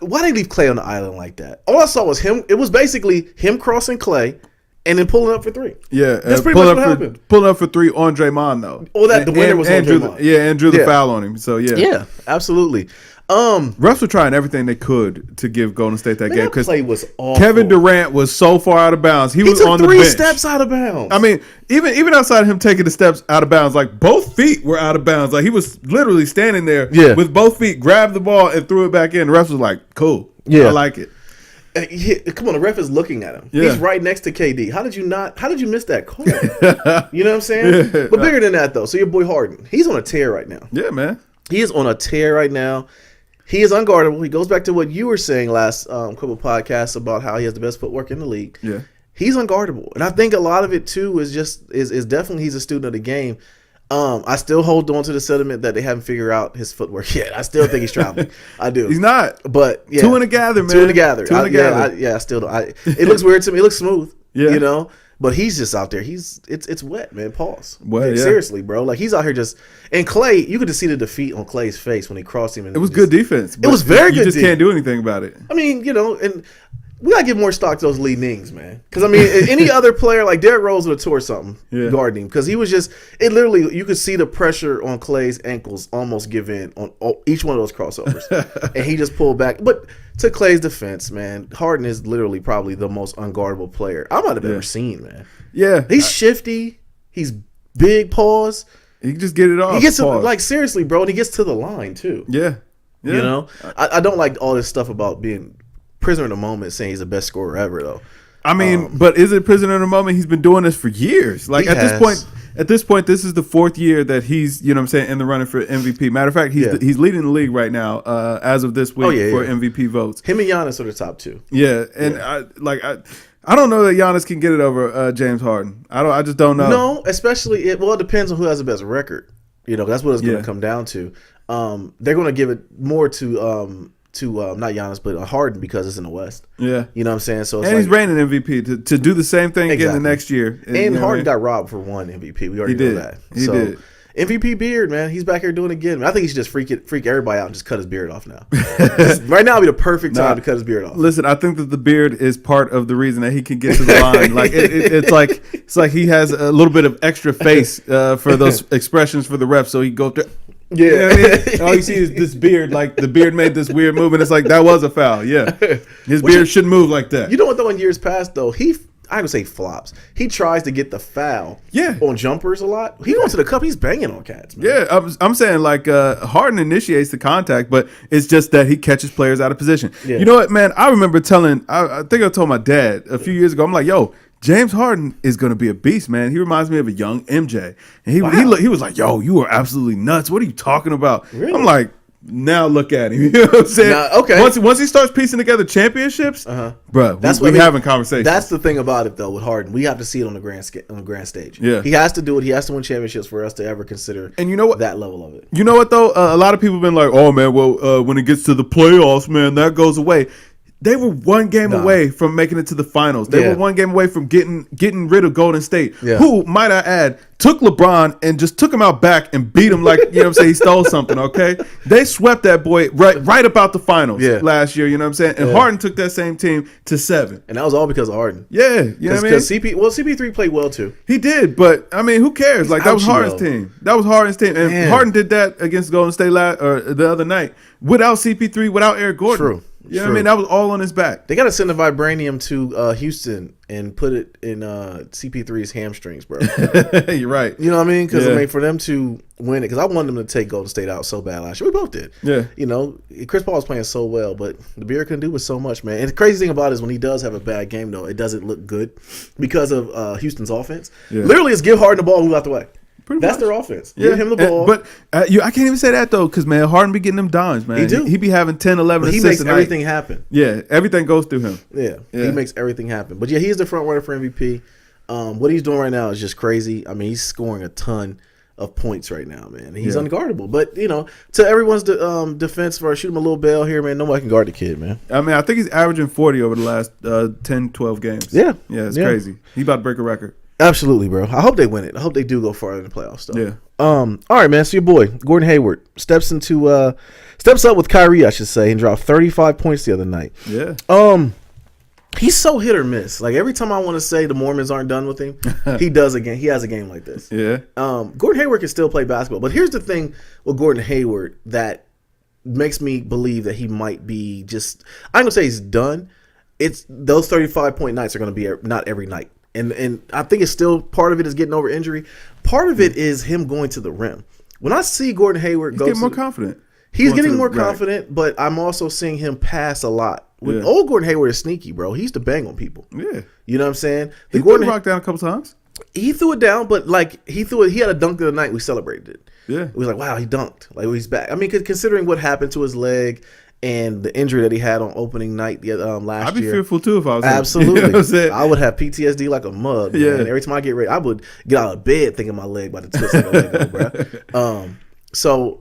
Why did they leave Clay on the island like that? All I saw was him. It was basically him crossing Clay and then pulling up for three. Yeah. That's pretty much what happened. Pulling up for three on Draymond, though. Oh, the winner was on Draymond. And drew the foul on him. So, yeah. Yeah, absolutely. Refs were trying everything they could to give Golden State that game because play was awful. Kevin Durant was so far out of bounds. He was took on the bench. 3 steps out of bounds. I mean, even outside of him taking the steps out of bounds, like both feet were out of bounds. Like he was literally standing there with both feet, grabbed the ball and threw it back in. The refs was like, "Cool, I like it." Come on, the ref is looking at him. He's right next to KD. How did you miss that call? You know what I'm saying? Yeah. But bigger than that though. So your boy Harden, he's on a tear right now. Yeah, man. He is on a tear right now. He is unguardable. He goes back to what you were saying last couple podcasts about how he has the best footwork in the league. Yeah, he's unguardable, and I think a lot of it too is definitely he's a student of the game. I still hold on to the sentiment that they haven't figured out his footwork yet. I still think he's traveling. I do. He's not. But yeah, 2 in a gather, man. 2 in a gather. I still don't. It looks weird to me. It looks smooth. Yeah, you know. But he's just out there. It's wet, man. Pause. Well, seriously, bro. Like he's out here just. And Clay, you could just see the defeat on Clay's face when he crossed him. And it was good defense. It was very good. You just can't do anything about it. I mean, and we gotta give more stock to those lead nings, man. Because I mean, any other player like Derrick Rose would have tore something guarding him because he was just. It literally, you could see the pressure on Clay's ankles almost give in on each one of those crossovers, and he just pulled back. But to Clay's defense, man, Harden is literally probably the most unguardable player I might have ever seen, man. Yeah, he's shifty. He's big. Pause. He can just get it off. He gets to, seriously, bro. And he gets to the line too. Yeah. You know, I don't like all this stuff about being prisoner in the moment, saying he's the best scorer ever, though. I mean, but is it prisoner in the moment? He's been doing this for years. Like at this point, this is the 4th year that he's, in the running for MVP. Matter of fact, he's leading the league right now as of this week for MVP votes. Him and Giannis are the top 2. Yeah, and I don't know that Giannis can get it over James Harden. I just don't know. No, especially it depends on who has the best record. That's what it's going to come down to. They're going to give it more to not Giannis but Harden because it's in the West. Yeah, you know what I'm saying. So he's reigning MVP to do the same thing again the next year. And Harden got robbed for 1 MVP. We already know that. He did. MVP beard, man. He's back here doing it again. I think he should just freak everybody out and just cut his beard off now. Right now would be the perfect time to cut his beard off. Listen, I think that the beard is part of the reason that he can get to the line. Like it's like he has a little bit of extra face for those expressions for the refs, so he go through. Yeah, you know what I mean? All you see is this beard. Like the beard made this weird movement. It's like that was a foul. Yeah, his beard shouldn't move like that. You know what though? In years past though, I would say flops. He tries to get the foul on jumpers a lot. He goes to the cup. He's banging on cats, man. Yeah, I'm saying Harden initiates the contact, but it's just that he catches players out of position. Yeah. You know what, man? I remember I think I told my dad a few years ago, I'm like, yo, James Harden is going to be a beast, man. He reminds me of a young MJ. And he was like, yo, you are absolutely nuts. What are you talking about? Really? I'm like, now look at him. You know what I'm saying? Okay. Once he starts piecing together championships, bro, we're having conversations. That's the thing about it, though, with Harden. We have to see it on the grand stage. Yeah. He has to do it. He has to win championships for us to ever consider that level of it. You know what, though? A lot of people have been like, oh, man, well, when it gets to the playoffs, man, that goes away. They were 1 game away from making it to the finals. They were 1 game away from getting rid of Golden State, who, might I add, took LeBron and just took him out back and beat him like, you know what I'm saying, he stole something, okay? They swept that boy right about the finals last year, you know what I'm saying? And Harden took that same team to 7. And that was all because of Harden. Yeah, you know what I mean? Because CP3 played well too. He did, but, I mean, who cares? Like, that was Harden's team. That was Harden's team. And Harden did that against Golden State the other night without CP3, without Eric Gordon. True. You know what I mean? That was all on his back. They got to send the vibranium to Houston and put it in CP3's hamstrings, bro. You're right. You know what I mean? Because I mean, for them to win it, because I wanted them to take Golden State out so bad last year. We both did. Yeah. You know, Chris Paul was playing so well, but the Beard couldn't do with so much, man. And the crazy thing about it is when he does have a bad game, though, it doesn't look good because of Houston's offense. Yeah. Literally, it's give Harden the ball, move out the way. That's their offense. Yeah. Give him the ball. But I can't even say that, though, because, man, Harden be getting them dimes, man. He do. He be having 10, 11 assists. He makes everything happen. Yeah, everything goes through him. Yeah, he makes everything happen. But, yeah, he's the front runner for MVP. What he's doing right now is just crazy. I mean, he's scoring a ton of points right now, man. He's unguardable. But, you know, to everyone's defense, for shoot him a little bail here, man, nobody can guard the kid, man. I mean, I think he's averaging 40 over the last 10, 12 games. Yeah. Yeah, it's crazy. He's about to break a record. Absolutely, bro. I hope they win it. I hope they do go far in the playoffs, though. Yeah. All right, man. So your boy Gordon Hayward steps up with Kyrie, I should say, and dropped 35 points the other night. Yeah. He's so hit or miss. Like every time I want to say the Mormons aren't done with him, he does again. He has a game like this. Yeah. Gordon Hayward can still play basketball, but here's the thing with Gordon Hayward that makes me believe that he might be just. I'm gonna say he's done. It's those 35-point nights are gonna be not every night. And I think it's still part of it is getting over injury. Part of it is him going to the rim. When I see Gordon Hayward getting more confident. He's getting more confident, but I'm also seeing him pass a lot. Old Gordon Hayward is sneaky, bro. He used to bang on people. Yeah. You know what I'm saying? He threw the rock down a couple times. He threw it down, but like he had a dunk of the night. We celebrated it. Yeah. It was like, wow, he dunked. Like he's back. I mean, considering what happened to his leg and the injury that he had on opening night last year. I'd be fearful too if I was absolutely. You know what I'm saying? I would have PTSD like a mug. Yeah. Man. Every time I get ready, I would get out of bed thinking my leg about to twist like a Lego, bro. So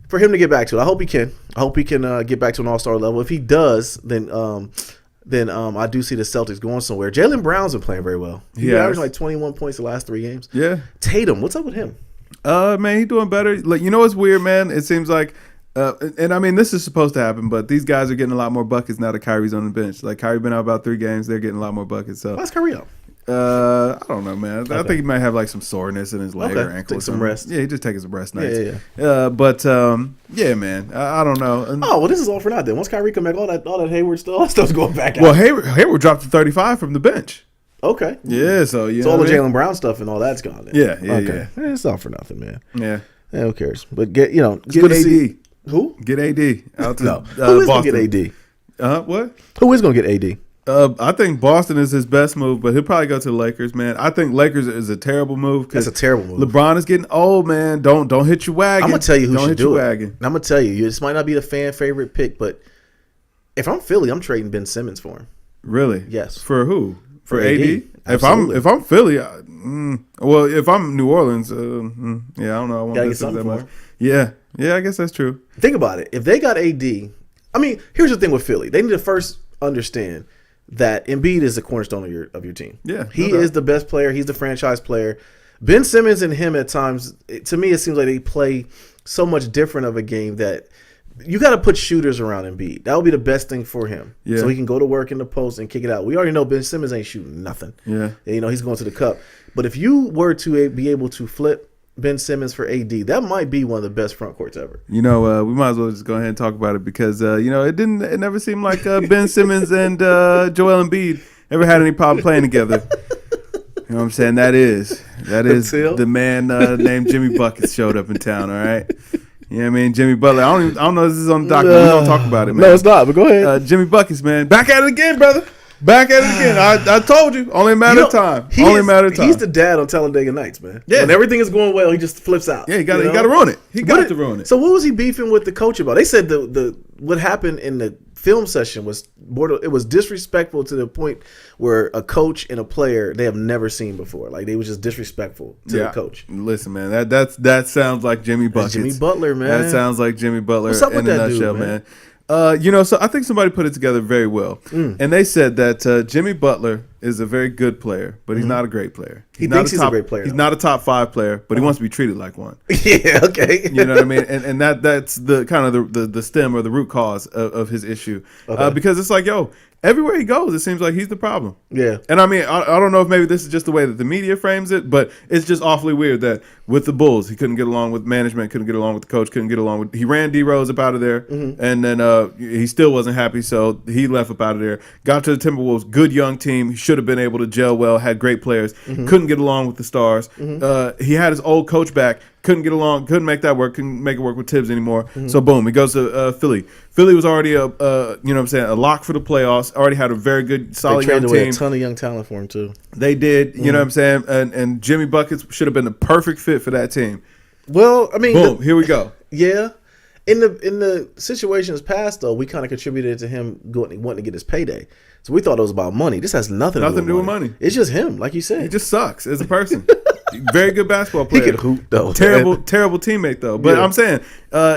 for him to get back to it, I hope he can. I hope he can get back to an all-star level. If he does, then I do see the Celtics going somewhere. Jaylen Brown's been playing very well. He averaged like 21 points the last 3 games. Yeah. Tatum, what's up with him? Man, he's doing better. Like, you know what's weird, man? It seems like, and I mean, this is supposed to happen, but these guys are getting a lot more buckets now that Kyrie's on the bench. Like, Kyrie been out about 3 games. They're getting a lot more buckets. So why's Kyrie out? I don't know, man. Okay. I think he might have like some soreness in his leg or ankle. Take some rest. Yeah, he just taking some rest nights. Yeah. But yeah, man. I don't know. Oh well, this is all for naught then. Once Kyrie come back, all that Hayward stuff's going back out. Well, Hayward dropped to 35 from the bench. Okay. Yeah, so so all the Jaylen Brown stuff and all that's gone. Then. Yeah. Okay. It's all for nothing, man. Yeah. Who cares? But get AD. Who? Get AD out to who is Boston. Gonna get AD? What? Who is gonna get AD? I think Boston is his best move, but he'll probably go to the Lakers, man. I think Lakers is a terrible move. That's a terrible move. LeBron is getting old, man. Don't hit your wagon. I'm gonna tell you who should do it. Wagon. I'm gonna tell you, this might not be the fan favorite pick, but if I'm Philly, I'm trading Ben Simmons for him. Really? Yes. For who? For AD? Absolutely. If I'm Philly, well, if I'm New Orleans, I don't know. I want to get something that much. Yeah, I guess that's true. Think about it. If they got AD, I mean, here's the thing with Philly. They need to first understand that Embiid is the cornerstone of your team. Yeah, he is the best player. He's the franchise player. Ben Simmons and him at times, to me, it seems like they play so much different of a game that you got to put shooters around Embiid. That would be the best thing for him. Yeah. So he can go to work in the post and kick it out. We already know Ben Simmons ain't shooting nothing. Yeah. You know, he's going to the cup. But if you were to be able to flip Ben Simmons for AD, that might be one of the best front courts ever. You know, we might as well just go ahead and talk about it because it never seemed like Ben Simmons and Joel Embiid ever had any problem playing together. You know what I'm saying? That is the man named Jimmy Buckets showed up in town. All right. You know what I mean? Jimmy Butler. I don't know if this is on the document. We don't talk about it, man. No, it's not, but go ahead. Jimmy Buckets, man. Back at it again, brother. Back at it again. I told you. Only a matter of time. He's the dad on Talladega Nights, man. Yeah. When everything is going well, he just flips out. Yeah, he got to ruin it. He got to ruin it. So what was he beefing with the coach about? They said the what happened in the film session was disrespectful to the point where a coach and a player they have never seen before. Like they was just disrespectful to the coach. Listen, man, that sounds like Jimmy Buckets. Jimmy Butler, man. That sounds like Jimmy Butler What's up in with a that nutshell, dude, man. So I think somebody put it together very well, and they said that Jimmy Butler is a very good player, but he's not a great player. He thinks he's a great player. He's not a top 5 player, but he wants to be treated like one. Yeah, okay. You know what I mean? And that's the kind of the stem or the root cause of his issue. Because it's like, yo, everywhere he goes, it seems like he's the problem. Yeah. And I mean, I don't know if maybe this is just the way that the media frames it, but it's just awfully weird that with the Bulls, he couldn't get along with management, couldn't get along with the coach, couldn't get along with. He ran D Rose up out of there, and then he still wasn't happy, so he left up out of there. Got to the Timberwolves, good young team. He should have been able to gel well, had great players. Couldn't get along with the stars. He had his old coach back. Couldn't get along, couldn't make that work, couldn't make it work with Tibbs anymore. So boom, he goes to Philly. Philly was already a a lock for the playoffs. Already had a very good, solid young team. They traded away a ton of young talent for him too. They did, you know what I'm saying? And Jimmy Buckets should have been the perfect fit for that team. Well, I mean, boom, here we go. Yeah. In the situations past though, we kind of contributed to him wanting to get his payday. So we thought it was about money. This has nothing to do with money. It's just him, like you said. He just sucks as a person. Very good basketball player. He could hoop though. Terrible teammate though. But I'm saying,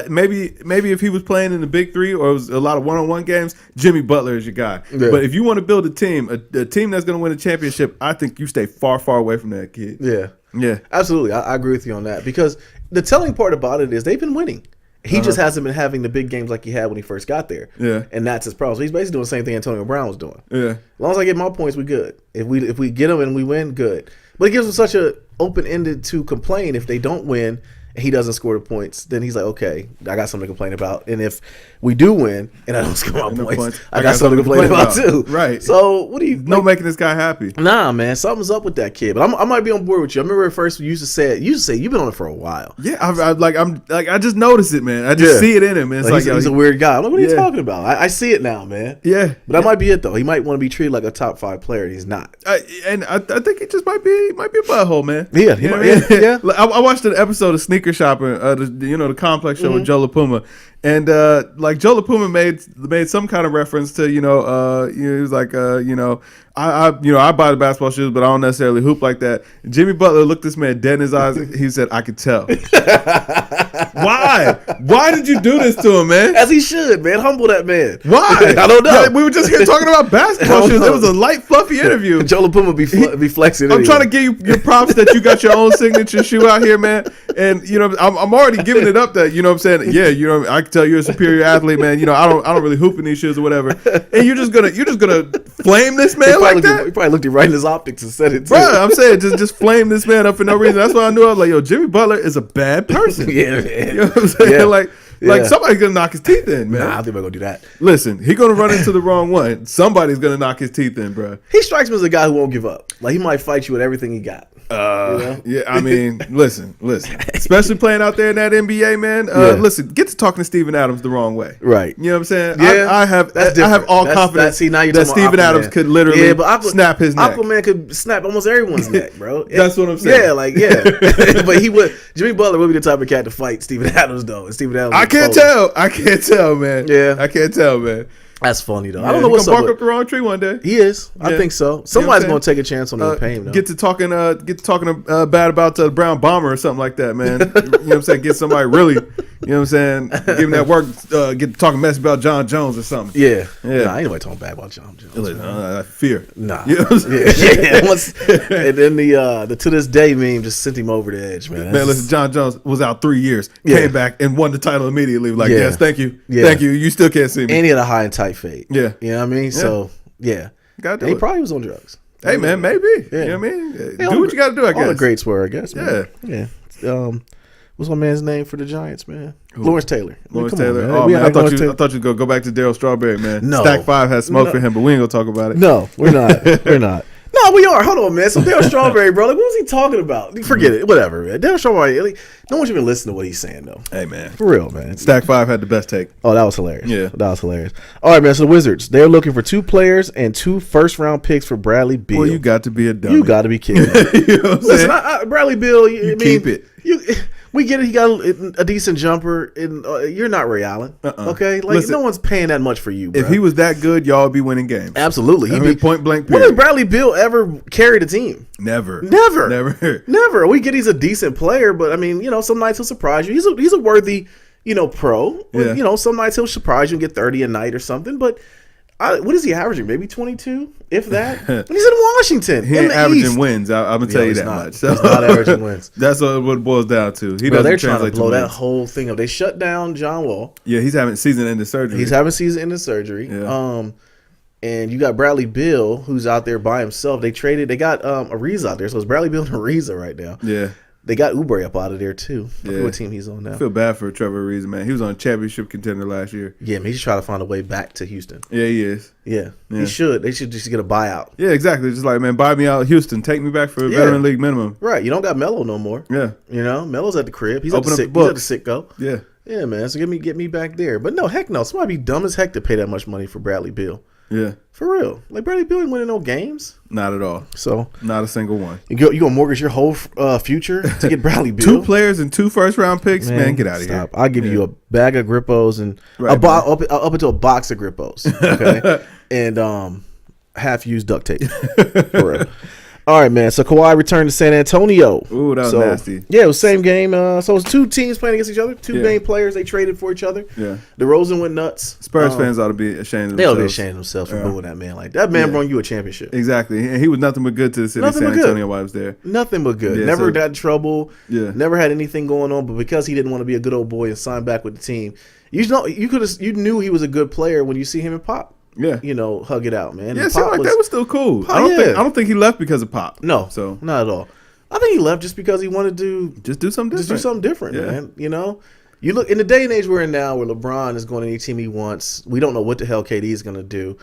maybe if he was playing in the Big Three or it was a lot of one-on-one games, Jimmy Butler is your guy. Yeah. But if you want to build a team that's going to win a championship, I think you stay far, far away from that kid. Yeah. Yeah. Absolutely. I agree with you on that because the telling part about it is they've been winning. He just hasn't been having the big games like he had when he first got there. Yeah. And that's his problem. So he's basically doing the same thing Antonio Brown was doing. Yeah. As long as I get my points, we're good. If we get them and we win, good. But it gives him such a open-ended to complain if they don't win and he doesn't score the points, then he's like, okay, I got something to complain about. And if we do win and I don't score my points, I got something to complain about too. Right. So what do you no making this guy happy? Nah, man, something's up with that kid. But I might be on board with you. I remember at first you used to say you've been on it for a while. Yeah, I just noticed it, man. I just see it in him, man. It's he's a weird guy. I'm like, what are you talking about? I see it now, man. Yeah. But that might be it though. He might want to be treated like a top 5 player and he's not. I think he just might be a butthole, man. Yeah. Yeah. I watched an episode of Sneaker Shopping, the Complex show with Joe LaPuma, and Joe LaPuma made some kind of reference to he was like I buy the basketball shoes, but I don't necessarily hoop like that. And Jimmy Butler looked this man dead in his eyes. He said, "I could tell." Why? Why did you do this to him, man? As he should, man. Humble that man. Why? I don't know. Yeah, we were just here talking about basketball shoes. It was a light, fluffy interview. Joe LaPuma be flexing. I'm trying to give you your props that you got your own signature shoe out here, man. And I'm already giving it up that I'm saying, yeah, I can tell you're a superior athlete, man. I don't really hoop in these shoes or whatever. And you're just gonna flame this man like that? He probably looked you right in his optics and said it too. Bro, I'm saying just flame this man up for no reason. That's why I knew. I was like, yo, Jimmy Butler is a bad person. Yeah, man. You know what I'm saying? Yeah. Like somebody's gonna knock his teeth in, man. Nah, I think we're gonna do that. Listen, he's gonna run into the wrong one. Somebody's gonna knock his teeth in, bro. He strikes me as a guy who won't give up. Like he might fight you with everything he got. Yeah, I mean, listen. Especially playing out there in that NBA, man. Listen, get to talking to Steven Adams the wrong way. Right. You know what I'm saying? Yeah, I have all confidence that Steven Adams could literally snap his neck. Aquaman could snap almost everyone's neck, bro. That's what I'm saying. Yeah, but Jimmy Butler would be the type of cat to fight Steven Adams, though. And Steven Adams. I can't tell, man. Yeah. I can't tell, man. That's funny though. Yeah, I don't know what's up. Bark up the wrong tree one day. He is. Yeah. I think so. Somebody's gonna take a chance on that pain. Though. Get to talking bad about the Brown Bomber or something like that, man. You know what I'm saying? Get somebody really, you know what I'm saying? Give him that work. Get to talking mess about John Jones or something. Yeah. Nah, ain't nobody talking bad about John Jones. Fear. Nah. You know what I'm saying? Yeah. And then the to this day meme just sent him over the edge, man. Man, listen, John Jones was out 3 years, came back and won the title immediately. Like, yes, thank you, thank you. You still can't see me. And he had a high and tight fade. Yeah. You know what I mean? Yeah. So, yeah. He probably was on drugs. Hey, man, maybe. Yeah. You know what I mean? Do what you got to do, I guess. All the greats were, I guess, man. Yeah. What's my man's name for the Giants, man? Who? Lawrence Taylor. Lawrence Taylor. On, man. Oh, man, I thought you were going to go back to Darryl Strawberry, man. No. Stack 5 has smoke for him, but we ain't going to talk about it. No, we're not. We're not. No, we are. Hold on, man. So Darryl Strawberry, bro. Like, what was he talking about? Forget it. Whatever, man. Darryl Strawberry. No one's even listening to what he's saying, though. Hey, man. For real, man. Stack 5 had the best take. Oh, that was hilarious. Yeah. That was hilarious. All right, man. So the Wizards, they're looking for 2 players and 2 first-round picks for Bradley Beal. Well, you got to be a dummy. You got to be kidding me. You know what I'm saying? Listen, Bradley Beal, keep it. We get it. He got a decent jumper. And you're not Ray Allen. Okay? Like, listen, no one's paying that much for you, bro. If he was that good, y'all would be winning games. Absolutely. He'd be point blank period. When has Bradley Beal ever carried a team? Never. We get he's a decent player, but I mean, some nights he'll surprise you. He's a worthy, pro. Yeah. Some nights he'll surprise you and get 30 a night or something. But What is he averaging? Maybe 22, if that. When he's in Washington. He ain't averaging wins. I'm gonna tell you that much. So he's not averaging wins. That's what it boils down to. They're trying to blow that whole thing up. They shut down John Wall. Yeah, he's having season-ending surgery. Yeah. And you got Bradley Beal, who's out there by himself. They got Ariza out there, so it's Bradley Beal and Ariza right now. Yeah. They got Oubre up out of there too. I forget what team he's on now. I feel bad for Trevor Ariza, man. He was on a championship contender last year. Yeah, man, he's trying to find a way back to Houston. Yeah, he is. Yeah. He should. They should just get a buyout. Yeah, exactly. Just like, man, buy me out Houston. Take me back for a veteran league minimum. Right. You don't got Melo no more. Yeah. You know, Melo's at the crib. He's Open at the up the books. He's at the sicko. Yeah. Yeah, man. So get me back there. But no, heck no. Somebody be dumb as heck to pay that much money for Bradley Beal. Yeah. For real. Like, Bradley Beal ain't winning no games. Not at all. So not a single one. You gonna mortgage your whole future to get Bradley Beal? 2 players and 2 first-round picks? Man, get out of here. I'll give you a bag of Grippos and up into a box of Grippos. Okay? And half-used duct tape. For real. All right, man. So Kawhi returned to San Antonio. Ooh, that was nasty. Yeah, it was the same game. So it was 2 teams playing against each other. 2 main players. They traded for each other. Yeah. DeRozan went nuts. Spurs fans ought to be ashamed of themselves. They ought to be ashamed of themselves for booing that man like that. That man brought you a championship. Exactly. And he was nothing but good to the city of San Antonio while he was there. Nothing but good. Never got in trouble. Yeah. Never had anything going on. But because he didn't want to be a good old boy and sign back with the team, you knew he was a good player when you see him in Pop. Yeah, hug it out, man. Yeah, it seemed like that was still cool. I don't think he left because of Pop. No, so not at all. I think he left just because he wanted to just do something different. Man. You know, you look in the day and age we're in now, where LeBron is going to any team he wants. We don't know what the hell KD is going to do.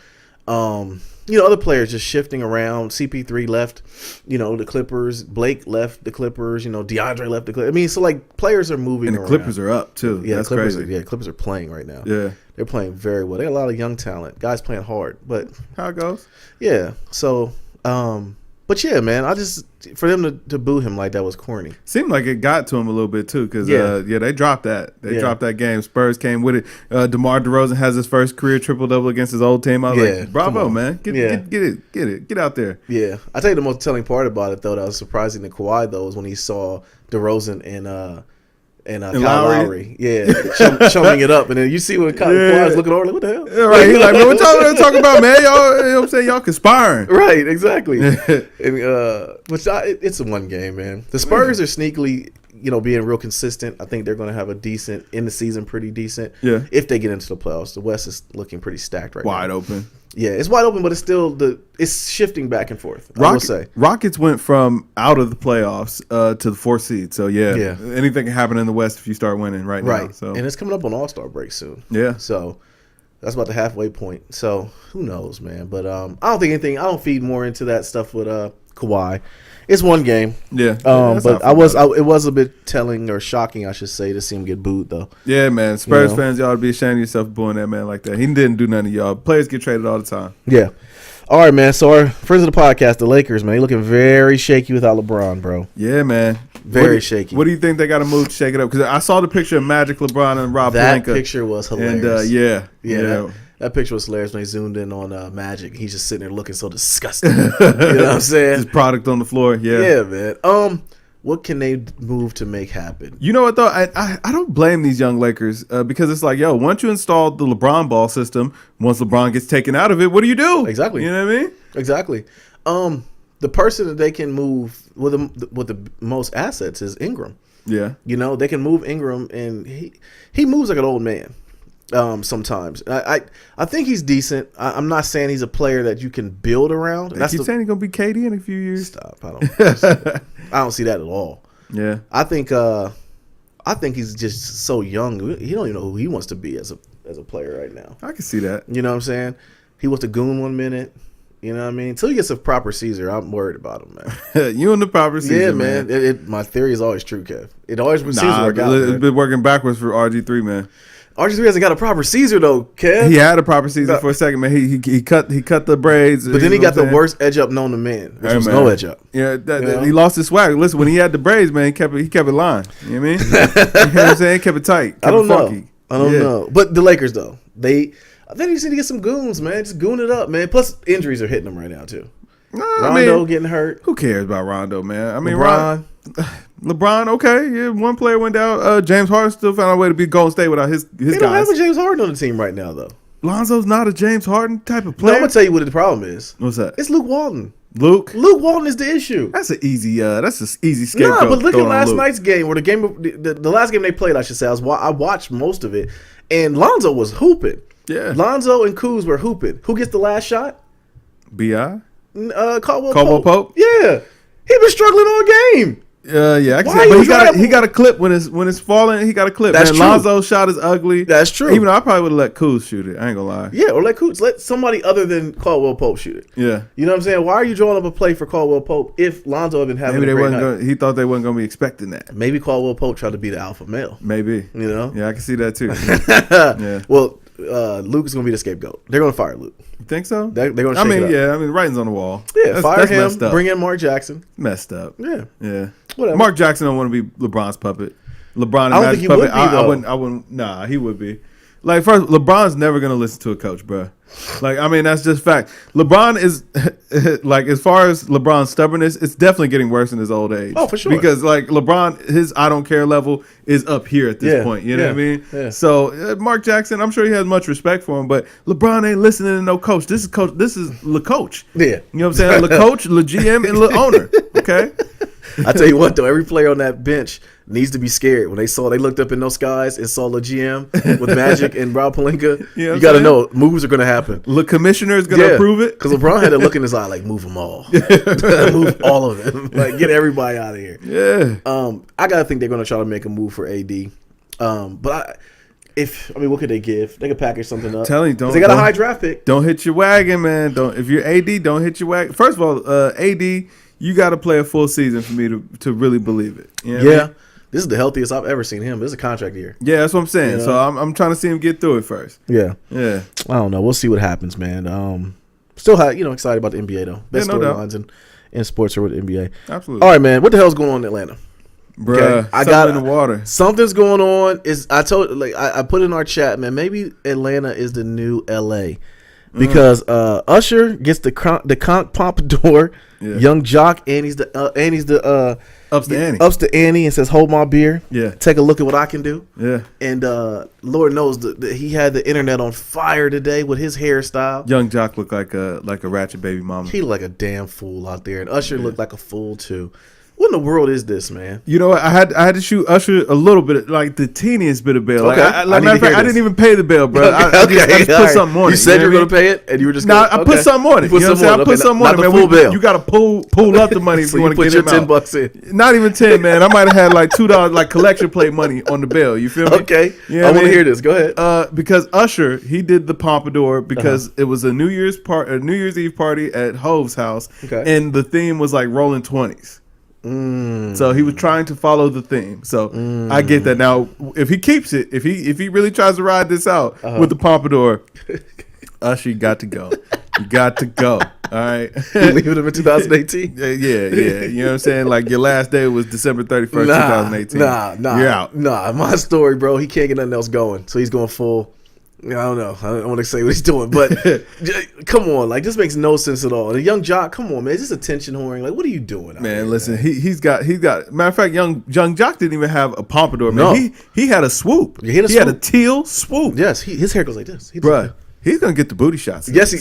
Other players just shifting around. CP3 left, the Clippers. Blake left the Clippers. DeAndre left the Clippers. I mean, so like players are moving and the around. Clippers are up too. Yeah, that's Clippers crazy. Clippers are playing right now. Yeah. They're playing very well. They got a lot of young talent. Guys playing hard, but how it goes. Yeah. So, but yeah, man, for them to boo him like that was corny. Seemed like it got to him a little bit too, because they dropped that. They dropped that game. Spurs came with it. DeMar DeRozan has his first career triple-double against his old team. I was like, bravo, man. Get it. Get out there. Yeah. I tell you the most telling part about it, though, that was surprising to Kawhi, though, was when he saw DeRozan and Kyle Lowry. Yeah. Chumming it up. And then you see when Kawhi's looking over, like, what the hell? Yeah, right. He's like, man, what y'all talking about, man? Y'all, you know what I'm saying? Y'all conspiring. Right, exactly. It's a one game, man. The Spurs are sneakily, being real consistent. I think they're going to have a decent, in the season, pretty decent. Yeah. If they get into the playoffs. The West is looking pretty stacked right now. Wide open. Yeah, it's wide open, but it's still it's shifting back and forth. I will say Rockets went from out of the playoffs to the 4th seed. So anything can happen in the West if you start winning now. Right. So and it's coming up on All-Star break soon. Yeah. So that's about the halfway point. So who knows, man? But I don't feed more into that stuff with Kawhi. It's one game. Yeah. But it was a bit telling or shocking, I should say, to see him get booed though. Yeah, man. Spurs fans, y'all be ashamed of yourself booing that man like that. He didn't do nothing to y'all. Players get traded all the time. Yeah. All right, man. So our friends of the podcast, the Lakers, man, they looking very shaky without LeBron, bro. Yeah, man. Very shaky. What do you think they got to move to shake it up? Because I saw the picture of Magic, LeBron, and Rob Pelinka. That picture was hilarious. And that picture was hilarious when they zoomed in on Magic. He's just sitting there looking so disgusting. You know what I'm saying? His product on the floor. Yeah, man. What can they move to make happen? You know what though? I don't blame these young Lakers because it's like, once you install the LeBron ball system, once LeBron gets taken out of it, what do you do? Exactly. You know what I mean? Exactly. The person that they can move with the most assets is Ingram. Yeah. They can move Ingram, and he moves like an old man. Sometimes I think he's decent. I'm not saying he's a player that you can build around. They keep saying he's gonna be KD in a few years. Stop. I don't see that at all. Yeah. I think he's just so young. He don't even know who he wants to be as a player right now. I can see that. You know what I'm saying? He wants to goon 1 minute. You know what I mean? Until he gets a proper Caesar, I'm worried about him, man. You and the proper Caesar, yeah, man. My theory is always true, Kev. It always seems to work out. It's been working backwards for RG3, man. RG3 hasn't got a proper Caesar though, Kev. He had a proper Caesar for a second, man. He cut the braids, but then he got the worst edge up known to man, which was no edge up. Yeah, he lost his swag. Listen, when he had the braids, man, he kept it lying. You know what I mean? You know what I'm saying? He kept it tight. I don't know. But the Lakers though, I think you just need to get some goons, man. Just goon it up, man. Plus injuries are hitting them right now too. Rondo getting hurt. Who cares about Rondo, man? I mean, LeBron, okay. Yeah, one player went down. James Harden still found a way to beat Golden State without his guys. They don't have a James Harden on the team right now, though. Lonzo's not a James Harden type of No, player. I'm gonna tell you what the problem is. What's that? It's Luke Walton. Luke Walton is the issue. That's an easy scapegoat. Nah, but look at throwing on last Luke. night's game, or the last game they played. I should say I watched most of it, and Lonzo was hooping. Yeah. Lonzo and Kuz were hooping. Who gets the last shot? B.I. Caldwell Pope. Yeah, he been struggling all game. Yeah, I can Why see, you but trying he got a clip when it's falling. He got a clip. That's Man, true. Lonzo's shot is ugly. That's true. Even though I probably would have let Kuz shoot it. I ain't gonna lie. Yeah, or let somebody other than Caldwell Pope shoot it. Yeah. You know what I'm saying? Why are you drawing up a play for Caldwell Pope if Lonzo had been having Maybe a they great wasn't. night? He thought they wasn't gonna be expecting that. Maybe Caldwell Pope tried to be the alpha male. Maybe. You know? Yeah, I can see that too. Yeah. Well, Luke is gonna be the scapegoat. They're gonna fire Luke. You think so? They're gonna. Shake it up. Yeah. I mean, writing's on the wall. Yeah, fire him. Messed up. Bring in Mark Jackson. Messed up. Yeah. Yeah. Whatever. Mark Jackson don't want to be LeBron's puppet. LeBron and I don't Magic's think he puppet. would be, though. I wouldn't. Nah, he would be. Like, first, LeBron's never gonna listen to a coach, bro. Like, I mean, that's just fact. LeBron is like, as far as LeBron's stubbornness, it's definitely getting worse in his old age. Oh, for sure. Because like LeBron, his I don't care level is up here at this point. You know what I mean? Yeah. So Mark Jackson, I'm sure he has much respect for him, but LeBron ain't listening to no coach. This is coach. This is Le Coach. Yeah. You know what I'm saying? Le Coach, Le GM, and Le Owner. Okay. I tell you what though, every player on that bench needs to be scared when they looked up in those skies and saw the GM with Magic and Rob Pelinka. You You got to know moves are going to happen. The commissioner is gonna approve it. Because LeBron had a look in his eye like, move them all, move all of them, like get everybody out of here. Yeah. I gotta think they're going to try to make a move for AD. But what could they give? They could package something up. Telling you, 'Cause they got a high draft pick. Don't hit your wagon, man. If you're AD, don't hit your wagon. First of all, AD, you got to play a full season for me to really believe it. You know what I mean? This is the healthiest I've ever seen him. This is a contract year. Yeah, that's what I'm saying. You know? So I'm trying to see him get through it first. Yeah. Yeah. I don't know. We'll see what happens, man. Still, excited about the NBA though. Best no doubt. storylines in sports are with the NBA. Absolutely. All right, man. What the hell's going on in Atlanta? Bruh, Okay, I something got in the water. Something's going on. I put in our chat, man. Maybe Atlanta is the new LA because Usher gets the conch pompadour. Yeah. Young Jock, Annie's the Ups to Annie. ups to Annie and says, "Hold my beer." Yeah. Take a look at what I can do. Yeah. And Lord knows that he had the internet on fire today with his hairstyle. Young Jock looked like a ratchet baby mama. He looked like a damn fool out there, and Usher looked like a fool too. What in the world is this, man? You know what? I had to shoot Usher a little bit, like the teeniest bit of bail. Okay. Matter of fact, I didn't even pay the bill, bro. I just put something on it. You said you were know going to pay it, and you were just I put something on it. You know what I'm saying? I put something on it, man. man. Full bill. You got to pull up the money if So you want to put get your him out. $10 in. Not even 10, man. I might have had like $2 like collection plate money on the bill. You feel me? Okay. Yeah, I want to hear this. Go ahead. Because Usher, he did the pompadour because it was a New Year's Eve party at Hove's house, and the theme was like rolling 20s. So he was trying to follow the theme. So I get that. Now, if he keeps it, if he really tries to ride this out with the pompadour, Usher, you got to go. You got to go. All right. Leaving him in 2018? Yeah. You know what I'm saying? Like your last day was December 31st, 2018. Nah. You're out. Nah, my story, bro. He can't get nothing else going. So he's going full. I don't know. I don't want to say what he's doing, but come on, like this makes no sense at all. And a Young Jock, come on, man, is this attention whoring? Like, what are you doing? Man, listen, he's got. Matter of fact, young Jock didn't even have a pompadour. Man, No. he had a swoop. He had a teal swoop. Yes, his hair goes like this, Bruh. He's gonna get the booty shots. Yes,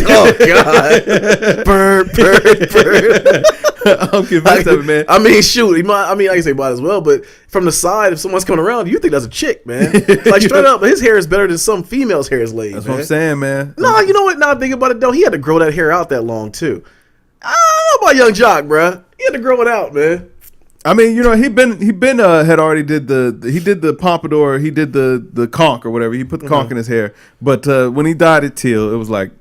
oh god, bird. I'm convinced of it, man. I mean, shoot, I can say might as well, but from the side, if someone's coming around, you think that's a chick, man. Like straight up, his hair is better than some females' hair is laid. That's man. what I'm saying, man. No, you know what? Now think about it though, he had to grow that hair out that long too. I don't know about Young Jock, bruh. He had to grow it out, man. I mean, you know, he had already did the pompadour, he did the conch or whatever. He put the conch in his hair, but when he dyed it teal, it was like,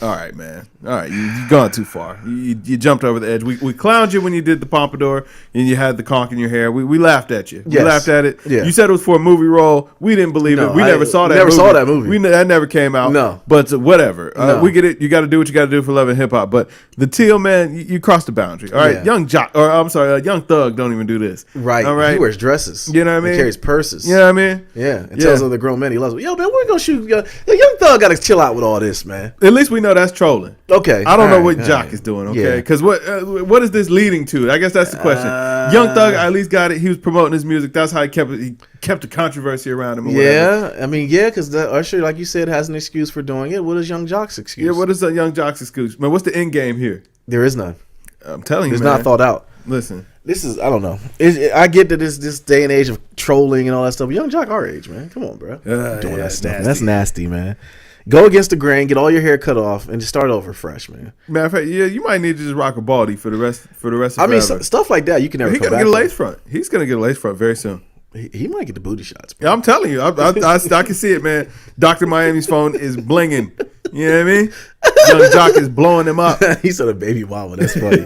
all right, man. All right, you've gone too far. You jumped over the edge. We clowned you when you did the pompadour and you had the conch in your hair. We laughed at you. Yes. We laughed at it. Yeah. You said it was for a movie role. We didn't believe No, it. We never saw that movie. Never saw that movie. That never came out. No. But whatever. No. We get it. You got to do what you got to do for love and hip hop. But the teal, man, you crossed the boundary. All right, Yeah. Young Thug don't even do this. Right. All right. He wears dresses. You know what I mean? He carries purses. You know what I mean? Yeah. And tells other grown men he loves them. Yo, man, we're gonna shoot. Young Thug got to chill out with all this, man. At least we know that's trolling. Okay. I don't know what Jock is doing, okay? Because what is this leading to? I guess that's the question. Young Thug at least got it. He was promoting his music. That's how he kept the controversy around him. Or whatever. I mean, because Usher, like you said, has an excuse for doing it. What is Young Jock's excuse? Yeah, what is Young Jock's excuse? Man, what's the end game here? There is none. I'm telling you, it's man. not thought out. Listen, this is, I don't know. I get that this day and age of trolling and all that stuff. But Young Jock, our age, man. Come on, bro. Doing that stuff. Nasty. That's nasty, man. Go against the grain, get all your hair cut off, and just start over fresh, man. Matter of fact, you might need to just rock a baldy for the rest of forever. I mean, stuff like that you can never. He's gonna get a lace front. He's gonna get a lace front very soon. He might get the booty shots. Bro. Yeah, I'm telling you, I can see it, man. Dr. Miami's phone is blinging. You know what I mean? Young Jock is blowing him up. He said a baby mama. That's funny.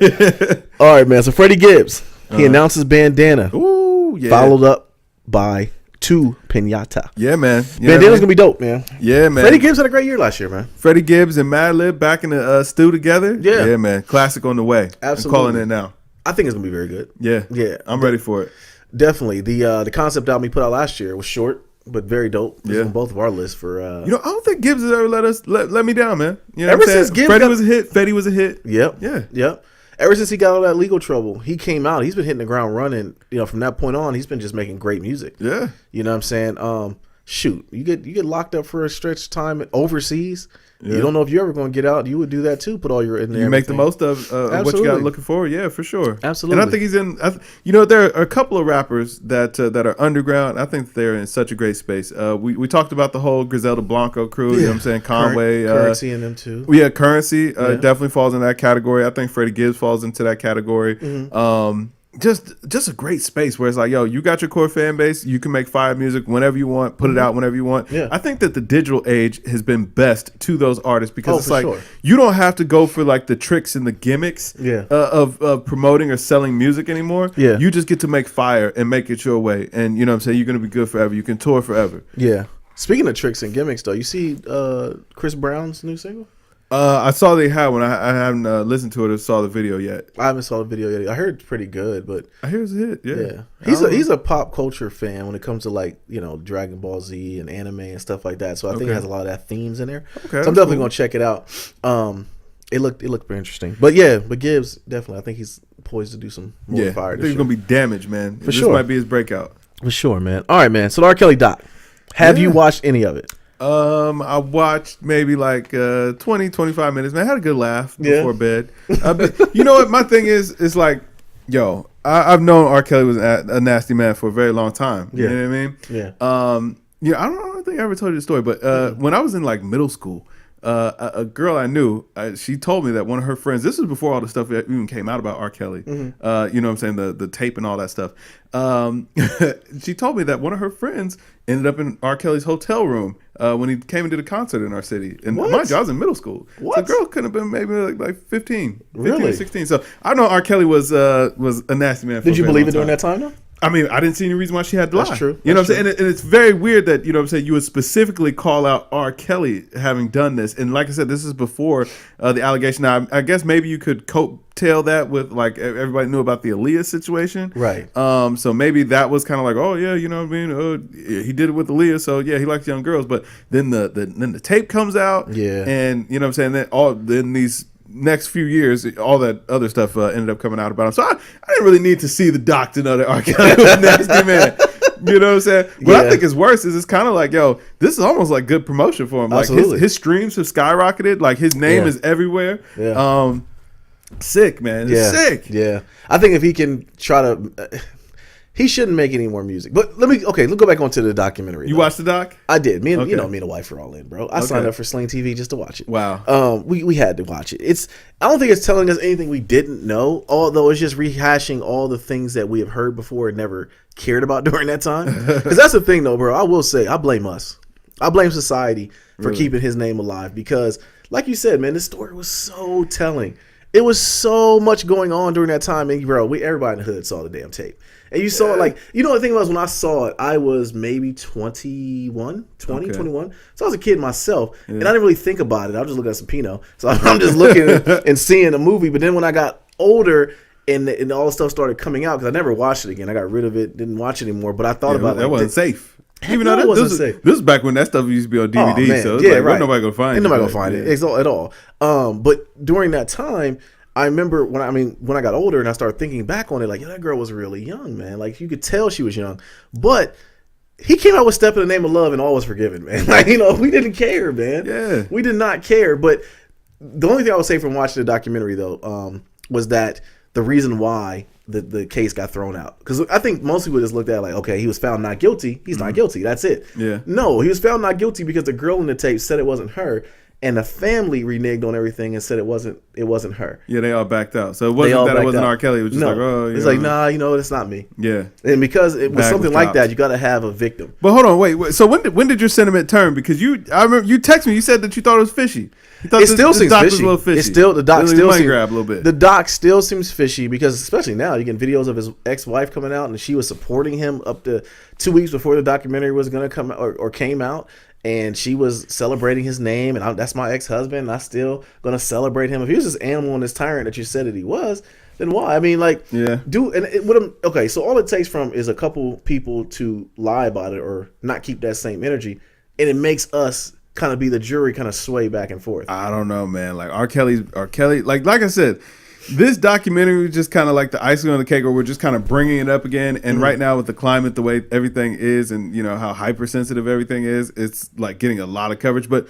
All right, man. So Freddie Gibbs, he announces Bandana. Ooh, yeah. Followed up by To Pinata. Yeah, man. Bandana's gonna be dope, man. Yeah, man. Freddie Gibbs had a great year last year, man. Freddie Gibbs and Madlib back in the stew together. Yeah, man. Classic on the way. Absolutely. I'm calling it now. I think it's gonna be very good. Yeah. I'm ready for it. Definitely. The concept album he put out last year was short but very dope. It's on both of our lists for. I don't think Gibbs has ever let me down, man. You know ever since Gibbs Freddie was a hit, Fetty was a hit. Yep. Ever since he got all that legal trouble, he came out. He's been hitting the ground running. From that point on, he's been just making great music. Yeah. You know what I'm saying? Shoot, you get locked up for a stretch of time overseas. Yeah. You don't know if you're ever going to get out. You would do that too. Put all your in there. You make the most of what you got looking for. Yeah, for sure. Absolutely. And I think he's in. There are a couple of rappers that are underground. I think they're in such a great space. We talked about the whole Griselda Blanco crew. You know what I'm saying? Conway, Currency, and them too. Yeah, Currency definitely falls in that category. I think Freddie Gibbs falls into that category. Mm-hmm. Just a great space where it's like, yo, you got your core fan base. You can make fire music whenever you want, put it out whenever you want. Yeah. I think that the digital age has been best to those artists because it's like you don't have to go for like the tricks and the gimmicks of promoting or selling music anymore. Yeah. You just get to make fire and make it your way. And you know what I'm saying? You're going to be good forever. You can tour forever. Yeah. Speaking of tricks and gimmicks, though, you see Chris Brown's new single? I saw they had one. I haven't listened to it or saw the video yet. I haven't saw the video yet. I heard it's pretty good, but I hear it's a hit. Yeah. He's a pop culture fan when it comes to like Dragon Ball Z and anime and stuff like that. So I think it has a lot of that themes in there. Okay, so I'm definitely gonna check it out. It looked pretty interesting. But Gibbs definitely. I think he's poised to do some more fire. I think he's gonna be damaged, man. For sure, this might be his breakout. For sure, man. All right, man. So the R. Kelly doc. Have you watched any of it? I watched maybe like 20, 25 minutes, man. I had a good laugh before bed. You know what? My thing is like, yo, I've known R. Kelly was a nasty man for a very long time. You know what I mean? Yeah. I don't think I ever told you the story, but when I was in like middle school, a girl I knew, she told me that one of her friends, this was before all the stuff even came out about R. Kelly, you know what I'm saying, the tape and all that stuff. She told me that one of her friends ended up in R. Kelly's hotel room when he came into the concert in our city. And mind you, I was in middle school. What? The girl could have been maybe like 15 or 16. So I know R. Kelly was a nasty man. Did you believe it during that time though? I mean, I didn't see any reason why she had to lie. That's true. You know what I'm saying? And it's very weird that, you know what I'm saying, you would specifically call out R. Kelly having done this. And like I said, this is before the allegation. Now, I guess maybe you could coattail that with, like, everybody knew about the Aaliyah situation. Right. So maybe that was kind of like, oh, yeah, you know what I mean? He did it with Aaliyah, so, yeah, he likes young girls. But then the tape comes out. Yeah. And, you know what I'm saying, then these next few years, all that other stuff ended up coming out about him. So I didn't really need to see the doc to know that R. Kelly was a nasty man. You know what I'm saying? What I think is worse is it's kind of like, yo, this is almost like good promotion for him. Like his streams have skyrocketed. Like his name is everywhere. Yeah. Sick, man. It's sick. Yeah. I think if he can try to... he shouldn't make any more music. But let's go back onto the documentary. You watched the doc? I did. Me and me and the wife are all in, bro. I signed up for Sling TV just to watch it. Wow. We had to watch it. I don't think it's telling us anything we didn't know, although it's just rehashing all the things that we have heard before and never cared about during that time. Because that's the thing, though, bro. I will say, I blame us. I blame society for keeping his name alive. Because, like you said, man, this story was so telling. It was so much going on during that time, and bro, everybody in the hood saw the damn tape. And you saw it like, the thing was when I saw it, I was maybe 21. So I was a kid myself, and I didn't really think about it. I was just looking at some Pinot. So I'm just looking and seeing a movie. But then when I got older and all the stuff started coming out, because I never watched it again. I got rid of it, didn't watch it anymore. But I thought about it. That wasn't safe. Even though this is back when that stuff used to be on DVD, so it's like, nobody gonna find it. Ain't nobody gonna find it at all. But during that time, I remember when I got older and I started thinking back on it, like, that girl was really young, man. Like, you could tell she was young. But he came out with "Step in the Name of Love" and all was forgiven, man. Like, we didn't care, man. Yeah, we did not care. But the only thing I would say from watching the documentary though, was that the reason why the case got thrown out, because I think most people just looked at it like, okay, he was found not guilty. He's not guilty. That's it. Yeah. No, he was found not guilty because the girl in the tape said it wasn't her. And the family reneged on everything and said it wasn't her. Yeah, they all backed out. So it wasn't that it wasn't R. Kelly. It was just like, oh, it's like, nah, it's not me. Yeah. And because it was something like that, you got to have a victim. But hold on, wait. So when did your sentiment turn? Because I remember you texted me. You said that you thought it was fishy. It still seems fishy. Was a little fishy. It's still the doc still seems grab a little bit. The doc still seems fishy because especially now you get videos of his ex-wife coming out and she was supporting him up to 2 weeks before the documentary was going to come out or came out. And she was celebrating his name, and that's my ex-husband. And I'm still gonna celebrate him. If he was this animal and this tyrant that you said that he was, then why? I mean, like, yeah. Okay, so all it takes is a couple people to lie about it or not keep that same energy, and it makes us kind of be the jury, kind of sway back and forth. I don't know, man. Like R. Kelly, like I said. This documentary was just kind of like the icing on the cake, or we're just kind of bringing it up again. And right now with the climate, the way everything is, and how hypersensitive everything is, it's like getting a lot of coverage. But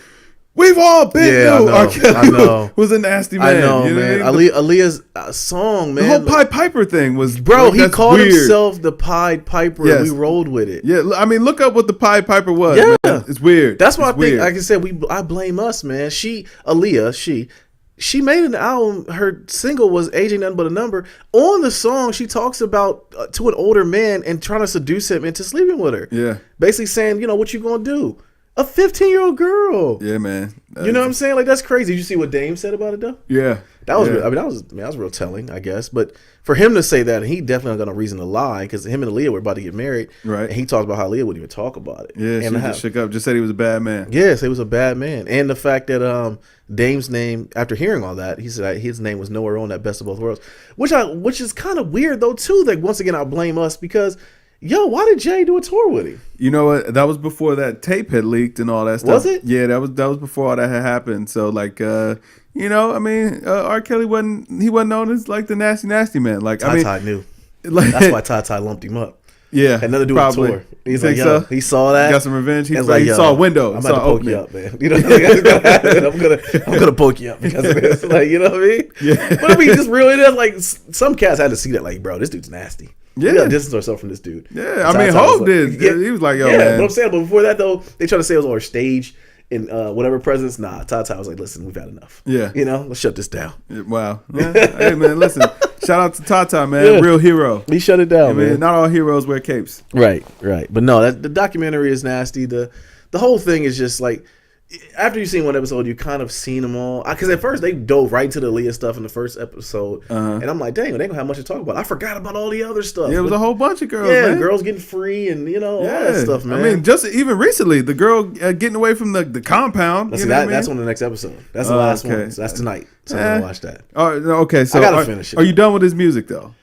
we've all been R. Kelly was a nasty man. I know, man. Aaliyah's song, man. The whole Pied Piper thing was, bro. He called himself the Pied Piper, and we rolled with it. Yeah, I mean, look up what the Pied Piper was. Yeah, man. It's weird. That's why I think, like I said, I blame us, man. Aaliyah, She made an album. Her single was "Aging Nothing But a Number." On the song, she talks about to an older man and trying to seduce him into sleeping with her. Yeah, basically saying, what you gonna do? A 15-year-old girl. Yeah, man. You know what I'm saying? Like, that's crazy. Did you see what Dame said about it though? Yeah, that was. Yeah. That was real telling, I guess. But for him to say that, he definitely got no reason to lie because him and Aaliyah were about to get married. Right. And he talked about how Aaliyah wouldn't even talk about it. Yeah, she just shook up. Just said he was a bad man. Yes, he was a bad man, and the fact that Dame's name, after hearing all that, he said his name was nowhere on that Best of Both Worlds, which is kind of weird though too. That once again I blame us because, why did Jay do a tour with him? You know what? That was before that tape had leaked and all that stuff. Was it? Yeah, that was before all that had happened. So like, R. Kelly wasn't known as like the nasty man. Like Ty knew. That's why Ty lumped him up. Yeah, had nothing to do with the tour. He's like, so? He saw that. Got some revenge. He saw a window. I'm about to poke you up, man. I'm gonna poke you up because of this. Like, you know what I mean? Yeah. But I mean, just really, like, some cats had to see that. Like, bro, this dude's nasty. Yeah, we gotta distance ourselves from this dude. Yeah, I mean, Hov did. Yeah. He was like, yo, man. But I'm saying, but before that though, they tried to say it was on our stage. In whatever presence, Ty was like, listen, we've had enough. Yeah. Let's shut this down. Wow. Yeah. Hey, man, listen. Shout out to Ty, man. Yeah. Real hero. He shut it down, man. Not all heroes wear capes. Right. But no, the documentary is nasty. The whole thing is just like, after you've seen one episode, you kind of seen them all. Because at first they dove right into the Aaliyah stuff in the first episode, and I'm like, dang, they gonna have much to talk about. I forgot about all the other stuff. Yeah, it was a whole bunch of girls. Yeah, man. Girls getting free and all that stuff, man. I mean, just even recently, the girl getting away from the compound. That's on the next episode. That's the last one. So that's tonight. So I'm gonna watch that. Okay, so I gotta finish it. Are you done with his music though?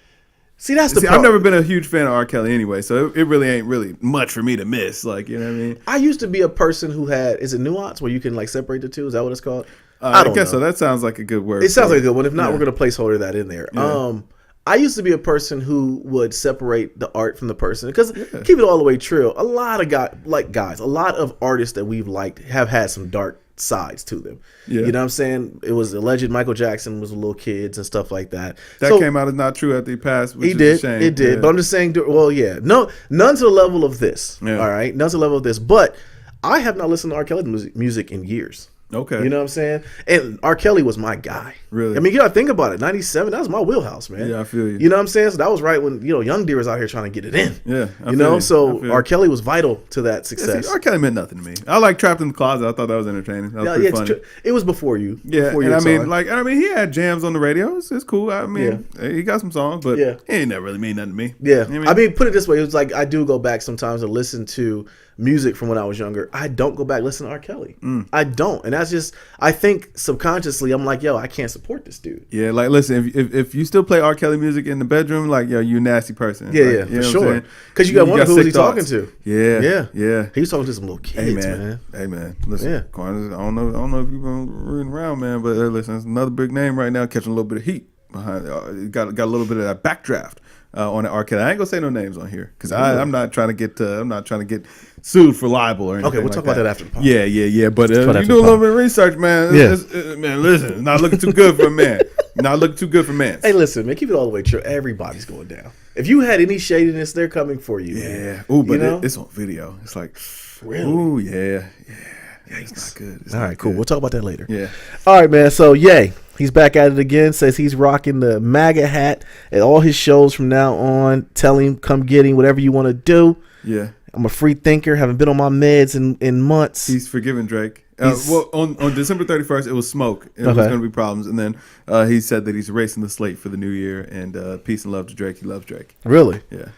See, that's the problem. I've never been a huge fan of R. Kelly anyway, so it really ain't really much for me to miss. Like, you know what I mean? I used to be a person who is it nuance where you can like separate the two? Is that what it's called? I guess know. So. That sounds like a good word. It sounds like a good one. If not, we're gonna placeholder that in there. Yeah. I used to be a person who would separate the art from the person because keep it all the way true. A lot of a lot of artists that we've liked have had some dark sides to them. Yeah. You know what I'm saying? It was alleged Michael Jackson was little kids and stuff like that. That came out as not true after he passed, which is a shame. It did. Yeah. But I'm just saying, no, none to the level of this. Yeah. All right? None to the level of this. But I have not listened to R. Kelly music in years. Okay. You know what I'm saying? And R. Kelly was my guy. Really? I mean, you got to think about it. 97, that was my wheelhouse, man. Yeah, I feel you. You know what I'm saying? So that was right when, Young Deer was out here trying to get it in. Yeah. So R. Kelly was vital to that success. Yeah, see, R. Kelly meant nothing to me. I like Trapped in the Closet. I thought that was entertaining. That was pretty funny. It was before you. Yeah. Before and he had jams on the radio. It's cool. I mean, he got some songs, but he ain't never really mean nothing to me. Yeah. You know I mean, put it this way. It was like I do go back sometimes and listen to music from when I was younger. I don't go back listen to R. Kelly. I don't. And that's just, I think subconsciously I'm like, yo, I can't support this dude. Yeah, like listen, if you still play R. Kelly music in the bedroom, like yo, you a nasty person. Yeah, like, yeah, you know for what I'm sure. saying? Because you got one who was he talking thoughts. to? Yeah. He was talking to some little kids, man. Hey man, listen, Yeah. Corners, I don't know if you've been reading around, man, but listen, it's another big name right now, catching a little bit of heat behind. Got a little bit of that backdraft on the R. Kelly. I ain't gonna say no names on here because I'm not trying to get sued for libel or anything. Okay, we'll talk about that after the podcast. Yeah. But you do a little bit of research, man. Man, listen, it's not looking too good for a man. Not looking too good for man. Hey, listen, man, keep it all the way true. Everybody's going down. If you had any shadiness, they're coming for you. Yeah. Man. Ooh, but it's on video. It's like, really? Ooh, yeah. It's not good. All right, cool. We'll talk about that later. Yeah. All right, man. So, Ye, he's back at it again. Says he's rocking the MAGA hat at all his shows from now on. Tell him, come get him, whatever you want to do. Yeah. I'm a free thinker. Haven't been on my meds in months. He's forgiven Drake. Well, on December 31st, it was smoke. And it was going to be problems. And then he said that he's erasing the slate for the new year. And peace and love to Drake. He loves Drake. Really? Yeah.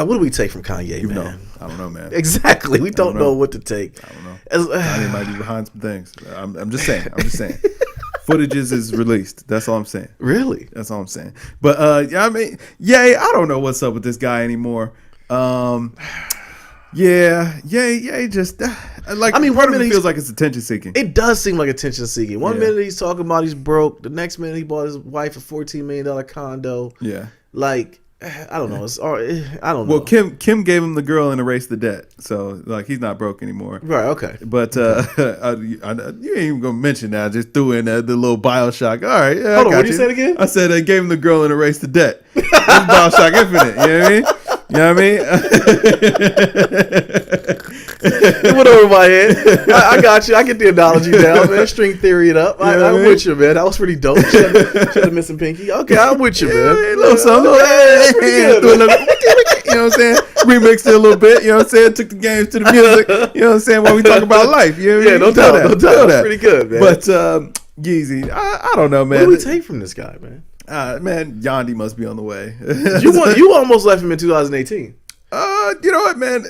What do we take from Kanye, man? I don't know, man. Exactly. We don't know what to take. I don't know. Kanye might be behind some things. I'm just saying. Footages is released. That's all I'm saying. Really? That's all I'm saying. But yeah, I mean, I don't know what's up with this guy anymore. Just like, I mean, part of me feels like it's attention seeking. It does seem like attention seeking. One minute he's talking about he's broke. The next minute he bought his wife a $14 million condo. Yeah. Like, I don't know. I don't know. Well, Kim gave him the girl and erased the debt, so like he's not broke anymore. Right. Okay. But you ain't even gonna mention that. I just threw in the little BioShock. All right. Yeah, hold on. What did you say it again? I said I gave him the girl and erased the debt. That's BioShock Infinite. You know what I mean? You know what I mean? It went over my head. I got you. I get the analogy down, man. String theory it up. I'm with you, man. That was pretty dope. Should have missing Pinky. Okay, I'm with you, man. A little something. You know what I'm saying? Remixed it a little bit. You know what I'm saying? Took the games to the music. You know what I'm saying? While we talk about life. You know what I mean? No doubt. That's pretty good, man. But Yeezy, I don't know, man. What do we take from this guy, man? Man, Yandi must be on the way. You almost left him in 2018. You know what, man?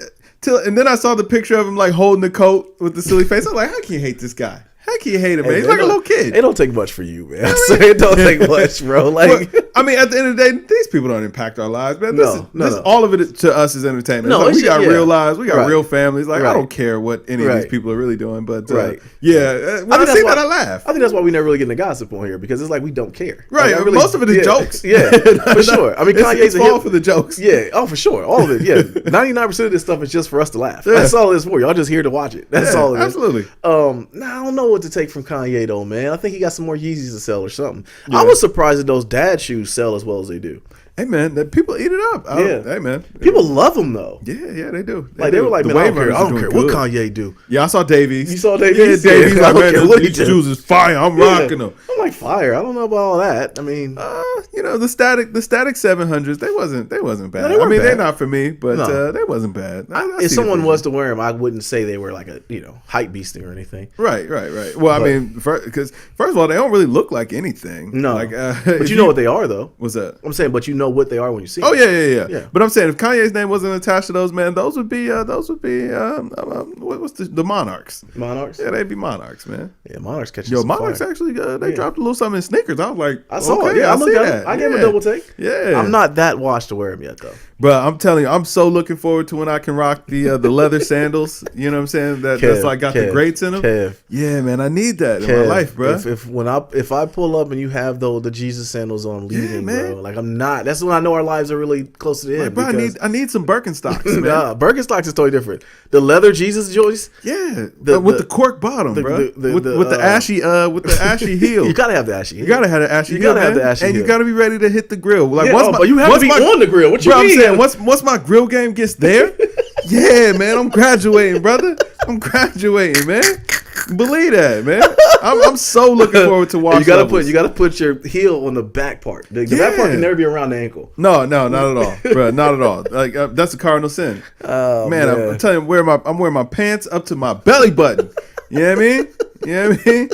And then I saw the picture of him like holding the coat with the silly face. I was like, how can you hate this guy? How can you hate him, man? He's like a little kid. It don't take much for you, man. It don't take much, bro. Like, I mean, at the end of the day, these people don't impact our lives, man. No. All of it to us is entertainment. No, like, we got real lives. We got real families. Like, I don't care what any of these people are really doing. But when I see that, I laugh. I think that's why we never really get into gossip on here, because it's like we don't care. Right. Like, most of it is jokes. Yeah, for sure. I mean, Kanye's a hit for the jokes. Yeah. Oh, for sure. All of it. Yeah. 99% of this stuff is just for us to laugh. Yeah. That's all it is for. Y'all just here to watch it. That's all it is. Absolutely. I don't know what to take from Kanye though, man. I think he got some more Yeezys to sell or something. Yeah. I was surprised that those dad shoes sell as well as they do. Hey man, people eat it up. Hey man, people love them though. Yeah, they do. They were like, man, I don't care what Kanye do. Yeah, I saw Davies. You saw Davies? Yeah, Davies. I don't care what he do. These shoes is fire. I'm rocking them. I'm like, fire. I don't know about all that. I mean, the static 700s. They wasn't bad. No, they're not for me, but they wasn't bad. If someone was to wear them, I wouldn't say they were like a hype beasting or anything. Right. Well, I mean, because first of all, they don't really look like anything. No, but you know what they are though. What's that? I'm saying, but you know what they are when you see them. Oh yeah. But I'm saying if Kanye's name wasn't attached to those, man, those would be what's the Monarchs? Monarchs? Yeah, they'd be Monarchs, man. Yeah, Monarchs catching Monarchs fire. Actually they dropped a little something in sneakers. I was like, I saw it. Yeah, I looked at it. I gave him a double take. Yeah, I'm not that washed to wear them yet though. But I'm telling you, I'm so looking forward to when I can rock the leather sandals. You know what I'm saying? That's like got the grates in them. Yeah, man, I need that in my life, bro. If I pull up and you have the Jesus sandals on, I'm leaving, bro. Like I'm not. That's when I know our lives are really close to the end. Bro, I need some Birkenstocks, man. Nah, Birkenstocks is totally different. The leather Jesus joints. Yeah, with the cork bottom, bro. With the ashy heel. You gotta have the ashy heel. You gotta have the ashy heel. You gotta have the ashy heel. And you gotta be ready to hit the grill. Like but you have to be on the grill. What you mean? I'm saying, once my grill game gets there, yeah, man, I'm graduating, brother. I'm graduating, man. Believe that, man. I'm so looking forward to watching. You gotta put your heel on the back part. The back part can never be around the ankle. No, not at all, bro. Not at all. Like that's a cardinal sin. Oh, man. I'm telling you, I'm wearing my pants up to my belly button. You know what I mean?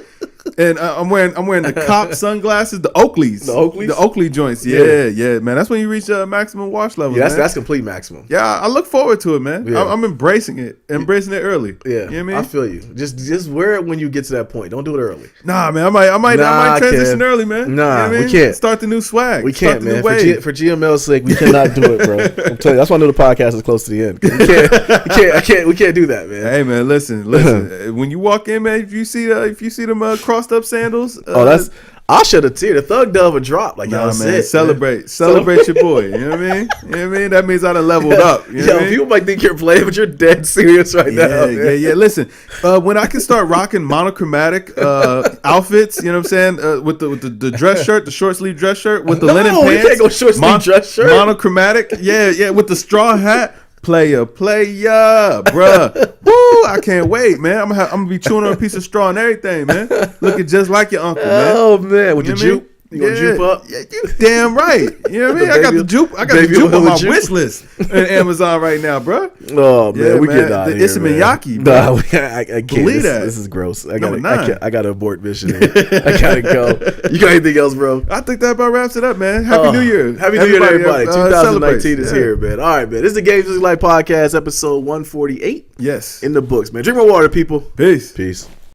And I'm wearing the cop sunglasses, the Oakleys. The Oakley joints. Yeah, man. That's when you reach maximum wash level. Yeah, man. that's complete maximum. Yeah, I look forward to it, man. Yeah. I'm embracing it early. Yeah, you know what I mean? I feel you. Just wear it when you get to that point. Don't do it early. Nah, man. I might transition early, man. Nah, you know we can't start the new swag. We can't, man. For GML's sake, we cannot do it, bro. I'm telling you, that's why I know the podcast is close to the end. We can't do that, man. Hey, man, listen. When you walk in, man, if you see them crossed up sandals, I'll shed a tear. The Thug Dove would drop. Like, nah, y'all man, said. celebrate your boy. You know what I mean? You know what I mean? That means I done leveled up. You know what I mean? People might think you're playing, but you're dead serious right now. Yeah. Listen, when I can start rocking monochromatic outfits, you know what I'm saying? With the dress shirt, the short sleeve dress shirt, with the linen pants. You can't go short sleeve dress shirt. Monochromatic. Yeah, with the straw hat. Player, bruh. Woo, I can't wait, man. I'm gonna be chewing on a piece of straw and everything, man. Looking just like your uncle, man. Oh, man. With the juke? You gonna juke up? Yeah, you damn right. You know what I mean? I got the juke on my wish list on Amazon right now, bro. Oh man, we get out of here. It's a miyaki, bro. Nah, I can't believe that. This is gross. I gotta abort mission. I gotta go. You got anything else, bro? I think that about wraps it up, man. Happy New Year. Happy New Year to everybody. 2019 is here, man. All right, man. This is the GamesMusicLyfe podcast, episode 148. Yes. In the books, man. Drink more water, people. Peace. Peace.